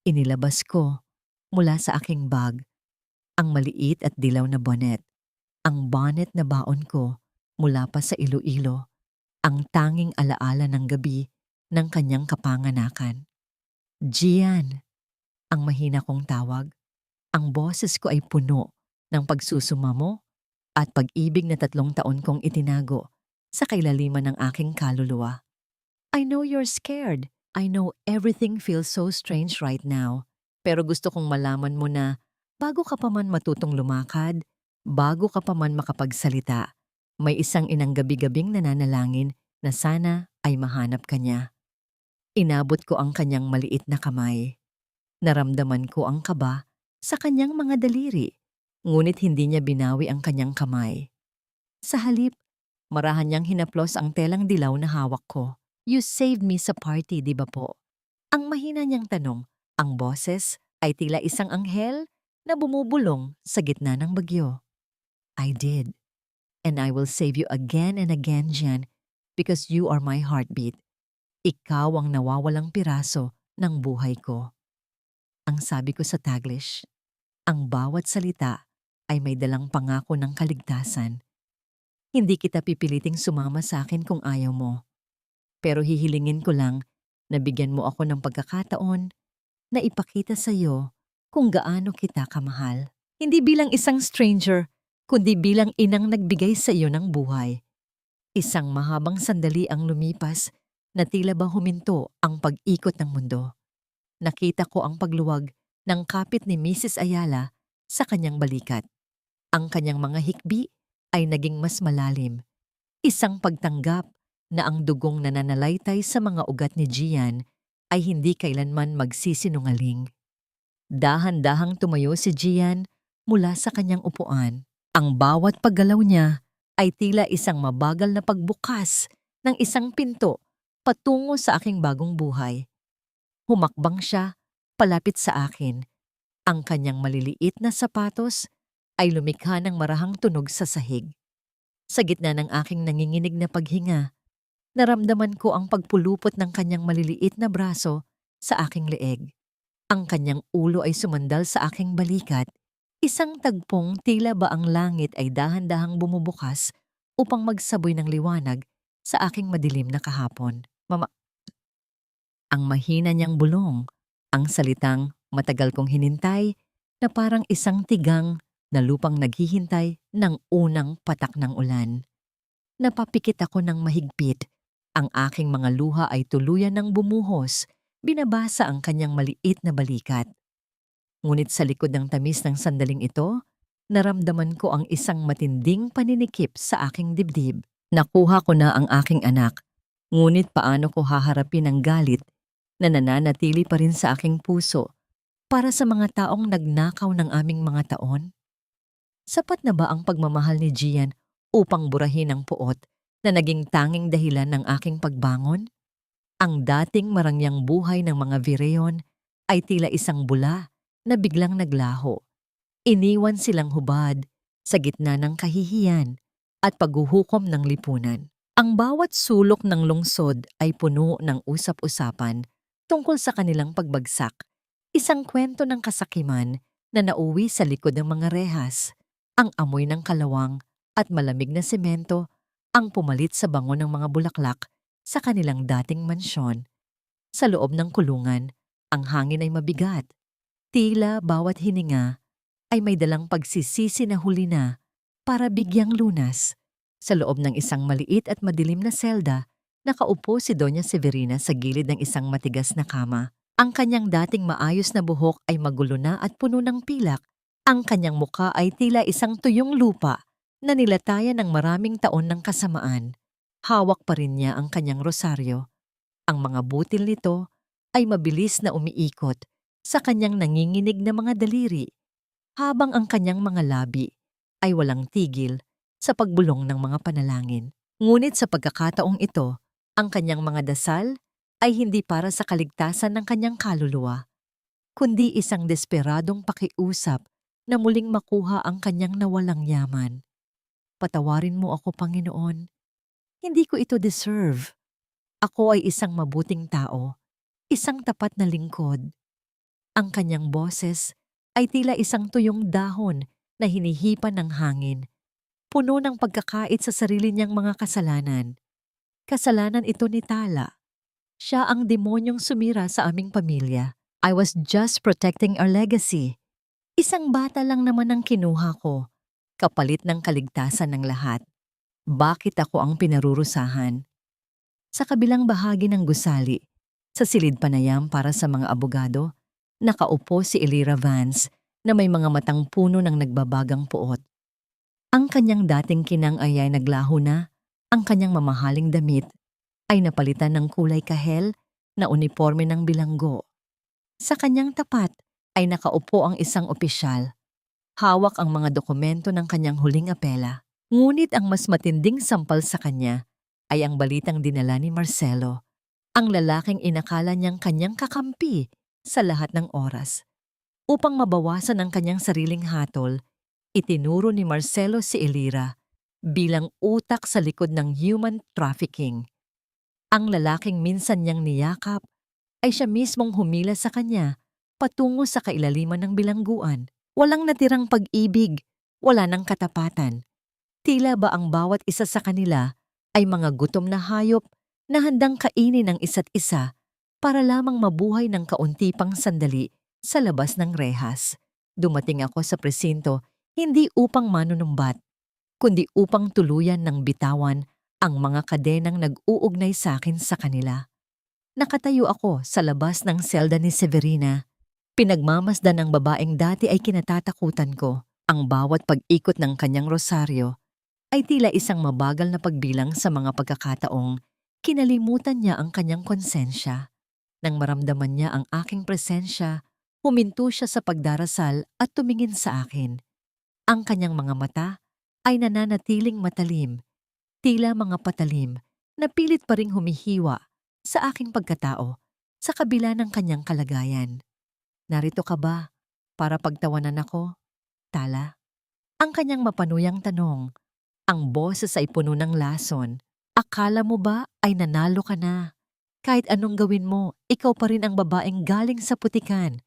Inilabas ko mula sa aking bag ang maliit at dilaw na bonnet. Ang bonnet na baon ko mula pa sa Iloilo, ang tanging alaala ng gabi ng kanyang kapanganakan. Gian, ang mahina kong tawag. Ang boses ko ay puno ng pagsusumamo at pag-ibig na 3 taon kong itinago sa kailaliman ng aking kaluluwa. I know you're scared. I know everything feels so strange right now. Pero gusto kong malaman mo na bago ka pa man matutong lumakad, bago ka pa man makapagsalita, may isang inang gabi-gabing nananalangin na sana ay mahanap ka niya. Inabot ko ang kanyang maliit na kamay. Naramdaman ko ang kaba sa kanyang mga daliri, ngunit hindi niya binawi ang kanyang kamay. Sa halip, marahan niyang hinaplos ang telang dilaw na hawak ko. You saved me sa party, di ba po? Ang mahina niyang tanong, ang boses ay tila isang anghel na bumubulong sa gitna ng bagyo. I did. And I will save you again and again, Jan, because you are my heartbeat. Ikaw ang nawawalang piraso ng buhay ko. Ang sabi ko sa Taglish, ang bawat salita ay may dalang pangako ng kaligtasan. Hindi kita pipiliting sumama sa akin kung ayaw mo. Pero hihilingin ko lang na bigyan mo ako ng pagkakataon na ipakita sa iyo kung gaano kita kamahal. Hindi bilang isang stranger, kundi bilang inang nagbigay sa iyo ng buhay. Isang mahabang sandali ang lumipas na tila ba huminto ang pag-ikot ng mundo. Nakita ko ang pagluwag ng kapit ni Mrs. Ayala sa kanyang balikat. Ang kanyang mga hikbi ay naging mas malalim. Isang pagtanggap na ang dugong nananalaytay sa mga ugat ni Gian ay hindi kailanman magsisinungaling. Dahan-dahang tumayo si Gian mula sa kanyang upuan. Ang bawat paggalaw niya ay tila isang mabagal na pagbukas ng isang pinto patungo sa aking bagong buhay. Humakbang siya palapit sa akin. Ang kanyang maliliit na sapatos ay lumikha ng marahang tunog sa sahig. Sa gitna ng aking nanginginig na paghinga, naramdaman ko ang pagpulupot ng kanyang maliliit na braso sa aking leeg. Ang kanyang ulo ay sumandal sa aking balikat, isang tagpong tila ba ang langit ay dahan-dahang bumubukas upang magsaboy ng liwanag sa aking madilim na kahapon. Ang mahina niyang bulong, ang salitang matagal kong hinintay na parang isang tigang na lupang naghihintay ng unang patak ng ulan. Napapikit ako ng mahigpit. Ang aking mga luha ay tuluyan ng bumuhos, binabasa ang kanyang maliit na balikat. Ngunit sa likod ng tamis ng sandaling ito, naramdaman ko ang isang matinding paninikip sa aking dibdib. Nakuha ko na ang aking anak, ngunit paano ko haharapin ang galit na nananatili pa rin sa aking puso para sa mga taong nagnakaw ng aming mga taon? Sapat na ba ang pagmamahal ni Gian upang burahin ang puot na naging tanging dahilan ng aking pagbangon? Ang dating marangyang buhay ng mga Vireon ay tila isang bula na biglang naglaho. Iniwan silang hubad sa gitna ng kahihiyan at paghuhukom ng lipunan. Ang bawat sulok ng lungsod ay puno ng usap-usapan tungkol sa kanilang pagbagsak. Isang kwento ng kasakiman na nauwi sa likod ng mga rehas. Ang amoy ng kalawang at malamig na semento ang pumalit sa bango ng mga bulaklak sa kanilang dating mansyon. Sa loob ng kulungan, ang hangin ay mabigat. Tila bawat hininga ay may dalang pagsisisi na huli na para bigyang lunas. Sa loob ng isang maliit at madilim na selda, nakaupo si Doña Severina sa gilid ng isang matigas na kama. Ang kanyang dating maayos na buhok ay magulo na at puno ng pilak. Ang kanyang muka ay tila isang tuyong lupa na nilatayan ng maraming taon ng kasamaan. Hawak pa rin niya ang kanyang rosaryo. Ang mga butil nito ay mabilis na umiikot sa kanyang nanginginig na mga daliri, habang ang kanyang mga labi ay walang tigil sa pagbulong ng mga panalangin. Ngunit sa pagkakataong ito, ang kanyang mga dasal ay hindi para sa kaligtasan ng kanyang kaluluwa, kundi isang desperadong pakiusap na muling makuha ang kanyang nawalang yaman. Patawarin mo ako, Panginoon. Hindi ko ito deserve. Ako ay isang mabuting tao, isang tapat na lingkod. Ang kanyang boses ay tila isang tuyong dahon na hinihipan ng hangin, puno ng pagkakait sa sarili niyang mga kasalanan. Kasalanan ito ni Tala. Siya ang demonyong sumira sa aming pamilya. I was just protecting our legacy. Isang bata lang naman ang kinuha ko, kapalit ng kaligtasan ng lahat. Bakit ako ang pinarurusahan? Sa kabilang bahagi ng gusali, sa silid panayam para sa mga abogado, nakaupo si Elira Vance na may mga matang puno ng nagbabagang puot. Ang kanyang dating kinang ay naglaho na, ang kanyang mamahaling damit ay napalitan ng kulay kahel na uniforme ng bilanggo. Sa kanyang tapat ay nakaupo ang isang opisyal. Hawak ang mga dokumento ng kanyang huling apela. Ngunit ang mas matinding sampal sa kanya ay ang balitang dinala ni Marcelo, ang lalaking inakala niyang kanyang kakampi sa lahat ng oras. Upang mabawasan ang kanyang sariling hatol, itinuro ni Marcelo si Elira bilang utak sa likod ng human trafficking. Ang lalaking minsan niyang niyakap ay siya mismong humila sa kanya patungo sa kailaliman ng bilangguan. Walang natirang pag-ibig, wala nang katapatan. Tila ba ang bawat isa sa kanila ay mga gutom na hayop na handang kainin ang isa't isa para lamang mabuhay ng kaunti pang sandali sa labas ng rehas. Dumating ako sa presinto hindi upang manunumbat, kundi upang tuluyan ng bitawan ang mga kadenang nag-uugnay sa akin sa kanila. Nakatayo ako sa labas ng selda ni Severina. Pinagmamasdan ng babaeng dati ay kinatatakutan ko. Ang bawat pag-ikot ng kanyang rosaryo ay tila isang mabagal na pagbilang sa mga pagkakataong kinalimutan niya ang kanyang konsensya. Nang maramdaman niya ang aking presensya, huminto siya sa pagdarasal at tumingin sa akin. Ang kanyang mga mata ay nananatiling matalim, tila mga patalim na pilit pa ring humihiwa sa aking pagkatao sa kabila ng kanyang kalagayan. Narito ka ba para pagtawanan ako, Tala? Ang kanyang mapanuyang tanong. Ang boses ay puno ng lason. Akala mo ba ay nanalo ka na? Kahit anong gawin mo, ikaw pa rin ang babaeng galing sa putikan.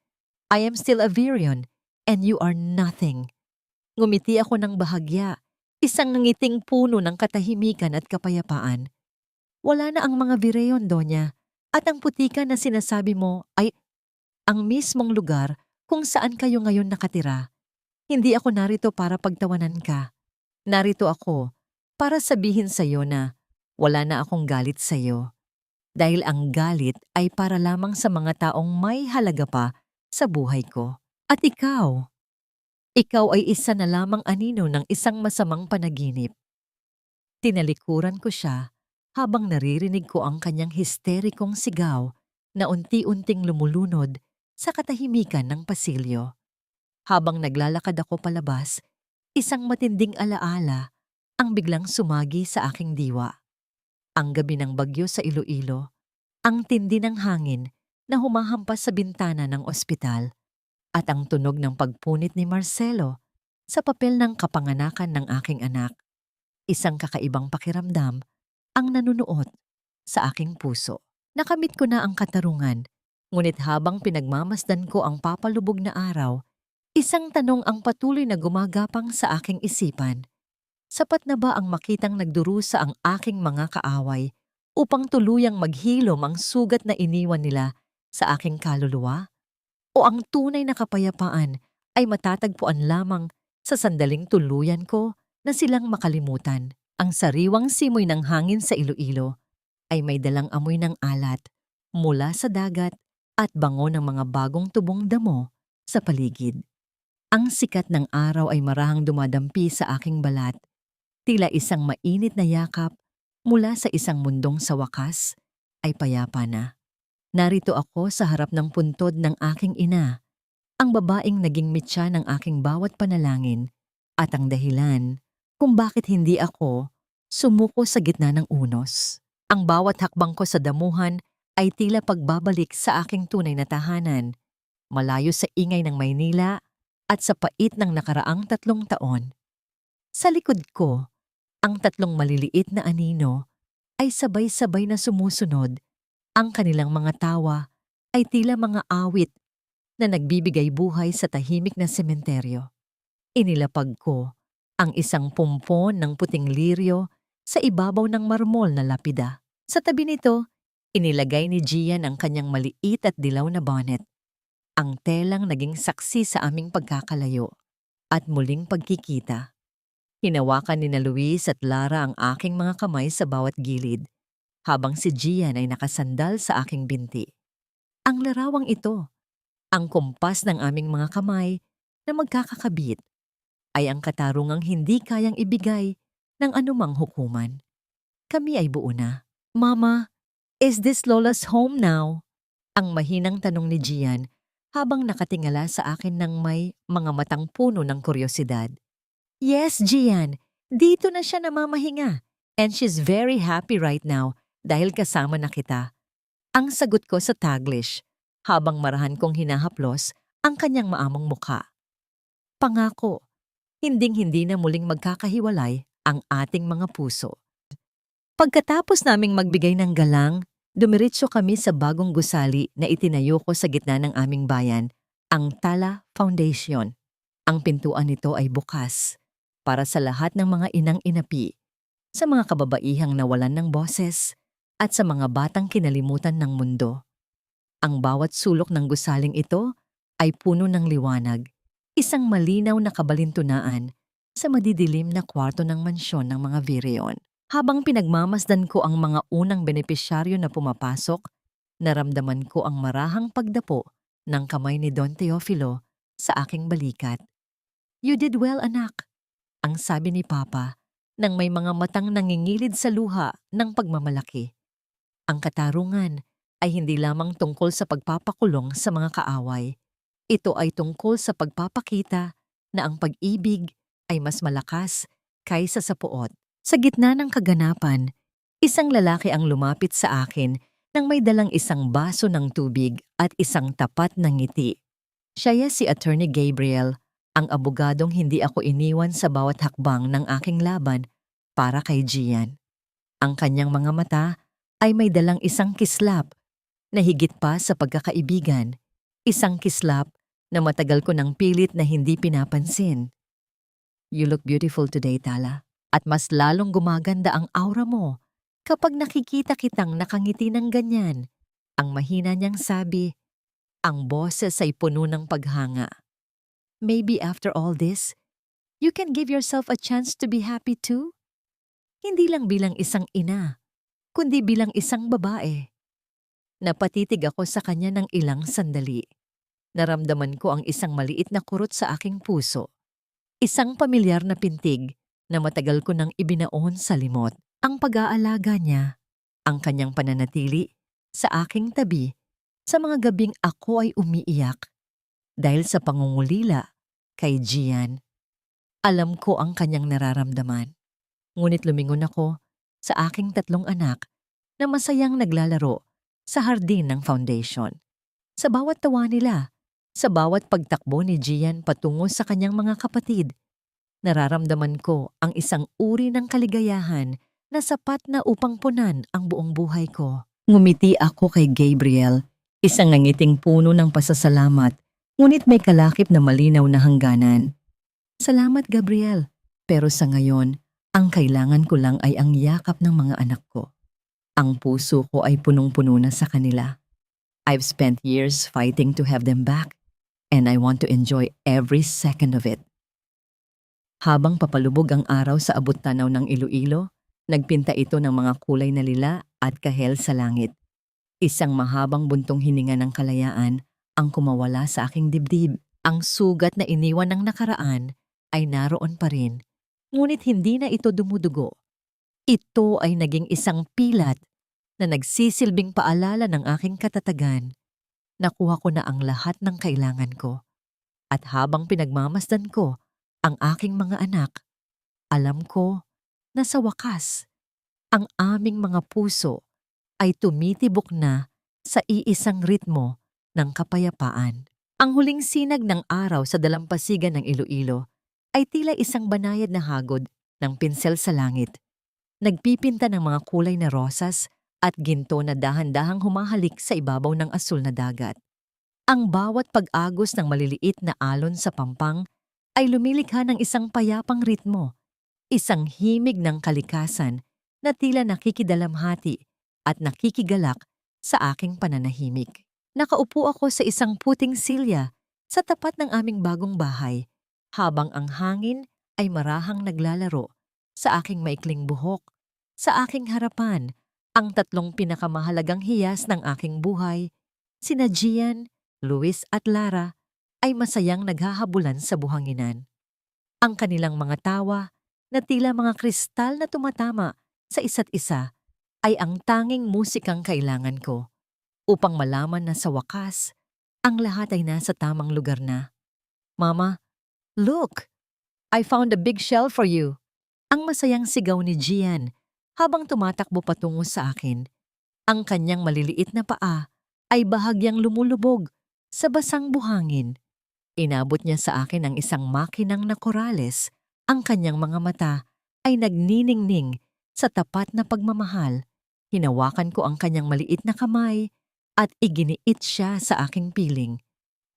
I am still a virion, and you are nothing. Ngumiti ako ng bahagya, isang ngiting puno ng katahimikan at kapayapaan. Wala na ang mga vireyon, Donya, at ang putikan na sinasabi mo ay ang mismong lugar kung saan kayo ngayon nakatira. Hindi ako narito para pagtawanan ka. Narito ako para sabihin sa iyo na wala na akong galit sa iyo. Dahil ang galit ay para lamang sa mga taong may halaga pa sa buhay ko. At ikaw ay isa na lamang anino ng isang masamang panaginip. Tinalikuran ko siya habang naririnig ko ang kanyang histerikong sigaw na unti-unting lumulunod sa katahimikan ng pasilyo. Habang naglalakad ako palabas, isang matinding alaala ang biglang sumagi sa aking diwa. Ang gabi ng bagyo sa Iloilo, ang tindi ng hangin na humahampas sa bintana ng ospital, at ang tunog ng pagpunit ni Marcelo sa papel ng kapanganakan ng aking anak. Isang kakaibang pakiramdam ang nanunuot sa aking puso. Nakamit ko na ang katarungan, ngunit habang pinagmamasdan ko ang papalubog na araw, isang tanong ang patuloy na gumagapang sa aking isipan. Sapat na ba ang makitang nagdurusa ang aking mga kaaway upang tuluyang maghilom ang sugat na iniwan nila sa aking kaluluwa? O ang tunay na kapayapaan ay matatagpuan lamang sa sandaling tuluyan ko na silang makalimutan? Ang sariwang simoy ng hangin sa Iloilo ay may dalang amoy ng alat mula sa dagat at bango ng mga bagong tubong damo sa paligid. Ang sikat ng araw ay marahang dumadampi sa aking balat, tila isang mainit na yakap mula sa isang mundong sa wakas ay payapa na. Narito ako sa harap ng puntod ng aking ina, ang babaeng naging mitya ng aking bawat panalangin at ang dahilan kung bakit hindi ako sumuko sa gitna ng unos. Ang bawat hakbang ko sa damuhan ay tila pagbabalik sa aking tunay na tahanan, malayo sa ingay ng Maynila at sa pait ng nakaraang 3 taon. Sa likod ko, ang 3 maliliit na anino ay sabay-sabay na sumusunod. Ang kanilang mga tawa ay tila mga awit na nagbibigay buhay sa tahimik na sementeryo. Inilapag ko ang isang pumpon ng puting liryo sa ibabaw ng marmol na lapida. Sa tabi nito, inilagay ni Gian ang kanyang maliit at dilaw na bonnet. Ang telang naging saksi sa aming pagkakalayo at muling pagkikita. Hinawakan ni na Luis at Lara ang aking mga kamay sa bawat gilid, habang si Gian ay nakasandal sa aking binti. Ang larawang ito, ang kumpas ng aming mga kamay na magkakakabit, ay ang katarungang hindi kayang ibigay ng anumang hukuman. Kami ay buo na. Mama, is this Lola's home now? Ang mahinang tanong ni Gian habang nakatingala sa akin ng may mga matang puno ng kuryosidad. Yes, Gian, dito na siya namamahinga. And she's very happy right now dahil kasama na kita. Ang sagot ko sa Taglish, habang marahan kong hinahaplos ang kanyang maamong mukha. Pangako, hinding-hindi na muling magkakahiwalay ang ating mga puso. Pagkatapos naming magbigay ng galang, dumiretso kami sa bagong gusali na itinayo ko sa gitna ng aming bayan, ang Tala Foundation. Ang pintuan nito ay bukas para sa lahat ng mga inang inapi, sa mga kababaihang nawalan ng boses, at sa mga batang kinalimutan ng mundo. Ang bawat sulok ng gusaling ito ay puno ng liwanag, isang malinaw na kabalintunaan sa madidilim na kwarto ng mansyon ng mga Virion. Habang pinagmamasdan ko ang mga unang benepisyaryo na pumapasok, naramdaman ko ang marahang pagdapo ng kamay ni Don Teofilo sa aking balikat. You did well, anak, ang sabi ni Papa nang may mga matang nangingilid sa luha ng pagmamalaki. Ang katarungan ay hindi lamang tungkol sa pagpapakulong sa mga kaaway. Ito ay tungkol sa pagpapakita na ang pag-ibig ay mas malakas kaysa sa puot. Sa gitna ng kaganapan, isang lalaki ang lumapit sa akin nang may dalang isang baso ng tubig at isang tapat na ngiti. Siya si Attorney Gabriel, ang abogadong hindi ako iniwan sa bawat hakbang ng aking laban para kay Gian. Ang kanyang mga mata ay may dalang isang kislap na higit pa sa pagkakaibigan, isang kislap na matagal ko nang pilit na hindi pinapansin. You look beautiful today, Tala. At mas lalong gumaganda ang aura mo kapag nakikita kitang nakangiti ng ganyan. Ang mahina niyang sabi, ang boses ay puno ng paghanga. Maybe after all this, you can give yourself a chance to be happy too? Hindi lang bilang isang ina, kundi bilang isang babae. Napatitig ako sa kanya ng ilang sandali. Naramdaman ko ang isang maliit na kurot sa aking puso. Isang pamilyar na pintig na matagal ko nang ibinaon sa limot. Ang pag-aalaga niya, ang kanyang pananatili sa aking tabi sa mga gabing ako ay umiiyak dahil sa pangungulila kay Gian. Alam ko ang kanyang nararamdaman. Ngunit lumingon ako sa aking 3 anak na masayang naglalaro sa hardin ng foundation. Sa bawat tawa nila, sa bawat pagtakbo ni Gian patungo sa kanyang mga kapatid, nararamdaman ko ang isang uri ng kaligayahan na sapat na upang punan ang buong buhay ko. Ngumiti ako kay Gabriel, isang nangiting puno ng pasasalamat, ngunit may kalakip na malinaw na hangganan. Salamat, Gabriel, pero sa ngayon, ang kailangan ko lang ay ang yakap ng mga anak ko. Ang puso ko ay punong-puno na sa kanila. I've spent years fighting to have them back, and I want to enjoy every second of it. Habang papalubog ang araw sa abot-tanaw ng Iloilo, nagpinta ito ng mga kulay na lila at kahel sa langit. Isang mahabang buntong hininga ng kalayaan ang kumawala sa aking dibdib. Ang sugat na iniwan ng nakaraan ay naroon pa rin, ngunit hindi na ito dumudugo. Ito ay naging isang pilat na nagsisilbing paalala ng aking katatagan. Nakuha ko na ang lahat ng kailangan ko. At habang pinagmamasdan ko ang aking mga anak, alam ko na sa wakas, ang aming mga puso ay tumitibok na sa iisang ritmo ng kapayapaan. Ang huling sinag ng araw sa dalampasigan ng Iloilo ay tila isang banayad na hagod ng pinsel sa langit. Nagpipinta ng mga kulay na rosas at ginto na dahan-dahang humahalik sa ibabaw ng asul na dagat. Ang bawat pag-agos ng maliliit na alon sa pampang ay lumilikha ng isang payapang ritmo, isang himig ng kalikasan na tila nakikidalamhati at nakikigalak sa aking pananahimik. Nakaupo ako sa isang puting silya sa tapat ng aming bagong bahay, habang ang hangin ay marahang naglalaro sa aking maikling buhok. Sa aking harapan, ang 3 pinakamahalagang hiyas ng aking buhay, sina Gian, Luis at Lara, ay masayang naghahabulan sa buhanginan. Ang kanilang mga tawa na tila mga kristal na tumatama sa isa't isa ay ang tanging musikang kailangan ko upang malaman na sa wakas Ang lahat ay nasa tamang lugar na. Mama, look! I found a big shell for you. Ang masayang sigaw ni Gian habang tumatakbo patungo sa akin. Ang kanyang maliliit na paa ay bahagyang lumulubog sa basang buhangin. Inabot niya sa akin ang isang makinang na korales. Ang kanyang mga mata ay nagniningning sa tapat na pagmamahal. Hinawakan ko ang kanyang maliit na kamay at iginiit siya sa aking piling.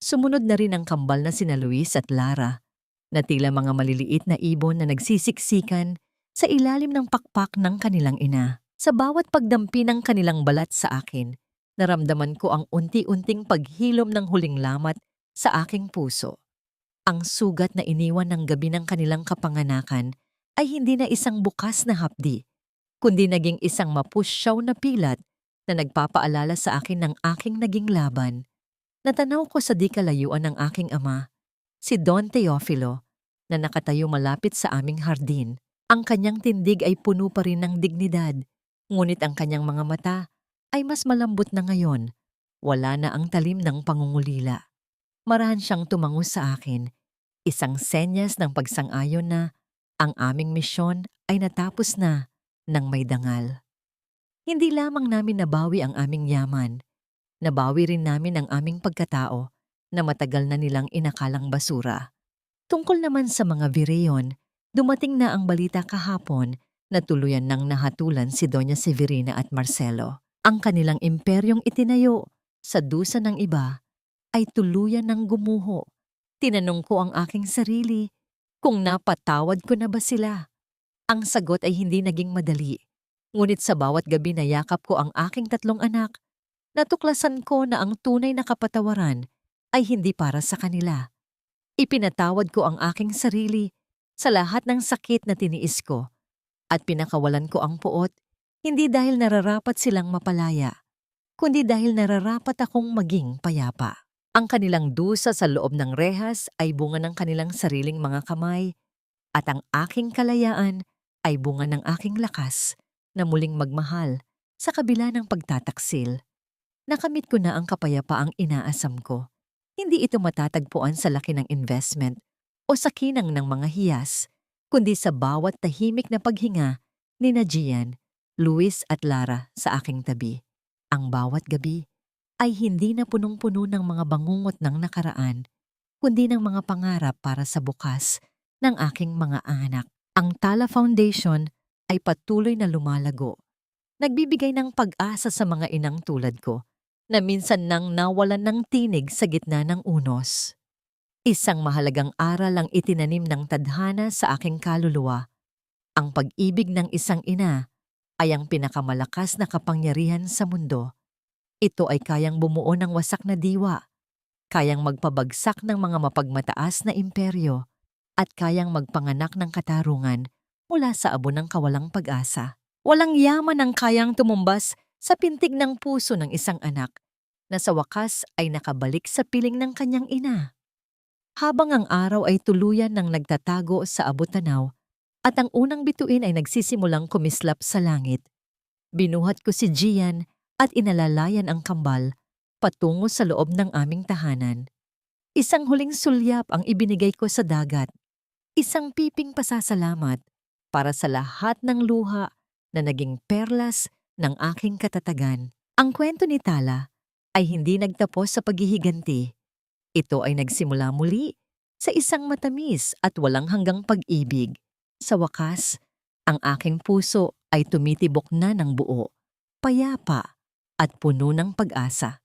Sumunod na rin ang kambal na sina Luis at Lara, na tila mga maliliit na ibon na nagsisiksikan sa ilalim ng pakpak ng kanilang ina. Sa bawat pagdampi ng kanilang balat sa akin, naramdaman ko ang unti-unting paghilom ng huling lamat sa aking puso. Ang sugat na iniwan ng gabi ng kanilang kapanganakan ay hindi na isang bukas na hapdi, kundi naging isang mapusyaw na pilat na nagpapaalala sa akin ng aking naging laban. Natanaw ko sa di kalayuan ng aking ama, si Don Teofilo, na nakatayo malapit sa aming hardin. Ang kanyang tindig ay puno pa rin ng dignidad, ngunit ang kanyang mga mata ay mas malambot na ngayon. Wala na ang talim ng pangungulila. Marahan siyang tumango sa akin, isang senyas ng pagsang-ayon na ang aming misyon ay natapos na ng may dangal. Hindi lamang namin nabawi ang aming yaman, nabawi rin namin ang aming pagkatao na matagal na nilang inakalang basura. Tungkol naman sa mga Vireon, dumating na ang balita kahapon na tuluyan ng nahatulan si Doña Severina at Marcelo. Ang kanilang imperyong itinayo sa dusa ng iba ay tuluyan ng gumuho. Tinanong ko ang aking sarili kung napatawad ko na ba sila. Ang sagot ay hindi naging madali. Ngunit sa bawat gabi na yakap ko ang aking 3 anak, natuklasan ko na ang tunay na kapatawaran ay hindi para sa kanila. Ipinatawad ko ang aking sarili sa lahat ng sakit na tiniis ko at pinakawalan ko ang puot, hindi dahil nararapat silang mapalaya, kundi dahil nararapat akong maging payapa. Ang kanilang dusa sa loob ng rehas ay bunga ng kanilang sariling mga kamay at ang aking kalayaan ay bunga ng aking lakas na muling magmahal sa kabila ng pagtataksil. Nakamit ko na ang kapayapaang inaasam ko. Hindi ito matatagpuan sa laki ng investment o sa kinang ng mga hiyas, kundi sa bawat tahimik na paghinga ni Gian, Luis at Lara sa aking tabi. Ang bawat gabi ay hindi na punong-puno ng mga bangungot ng nakaraan, kundi ng mga pangarap para sa bukas ng aking mga anak. Ang Tala Foundation ay patuloy na lumalago. Nagbibigay ng pag-asa sa mga inang tulad ko na minsan nang nawalan ng tinig sa gitna ng unos. Isang mahalagang aral ang itinanim ng tadhana sa aking kaluluwa. Ang pag-ibig ng isang ina ay ang pinakamalakas na kapangyarihan sa mundo. Ito ay kayang bumuo ng wasak na diwa, kayang magpabagsak ng mga mapagmataas na imperyo, at kayang magpanganak ng katarungan mula sa abo ng kawalang pag-asa. Walang yaman ang kayang tumumbas sa pintig ng puso ng isang anak na sa wakas ay nakabalik sa piling ng kanyang ina. Habang ang araw ay tuluyan ng nagtatago sa abot-tanaw at ang unang bituin ay nagsisimulang kumislap sa langit, binuhat ko si Gian at inalalayan ang kambal patungo sa loob ng aming tahanan. Isang huling sulyap ang ibinigay ko sa dagat, isang piping pasasalamat para sa lahat ng luha na naging perlas ng aking katatagan. Ang kwento ni Tala ay hindi nagtapos sa paghihiganti. Ito ay nagsimula muli sa isang matamis at walang hanggang pag-ibig. Sa wakas, ang aking puso ay tumitibok na ng buo, payapa at puno ng pag-asa.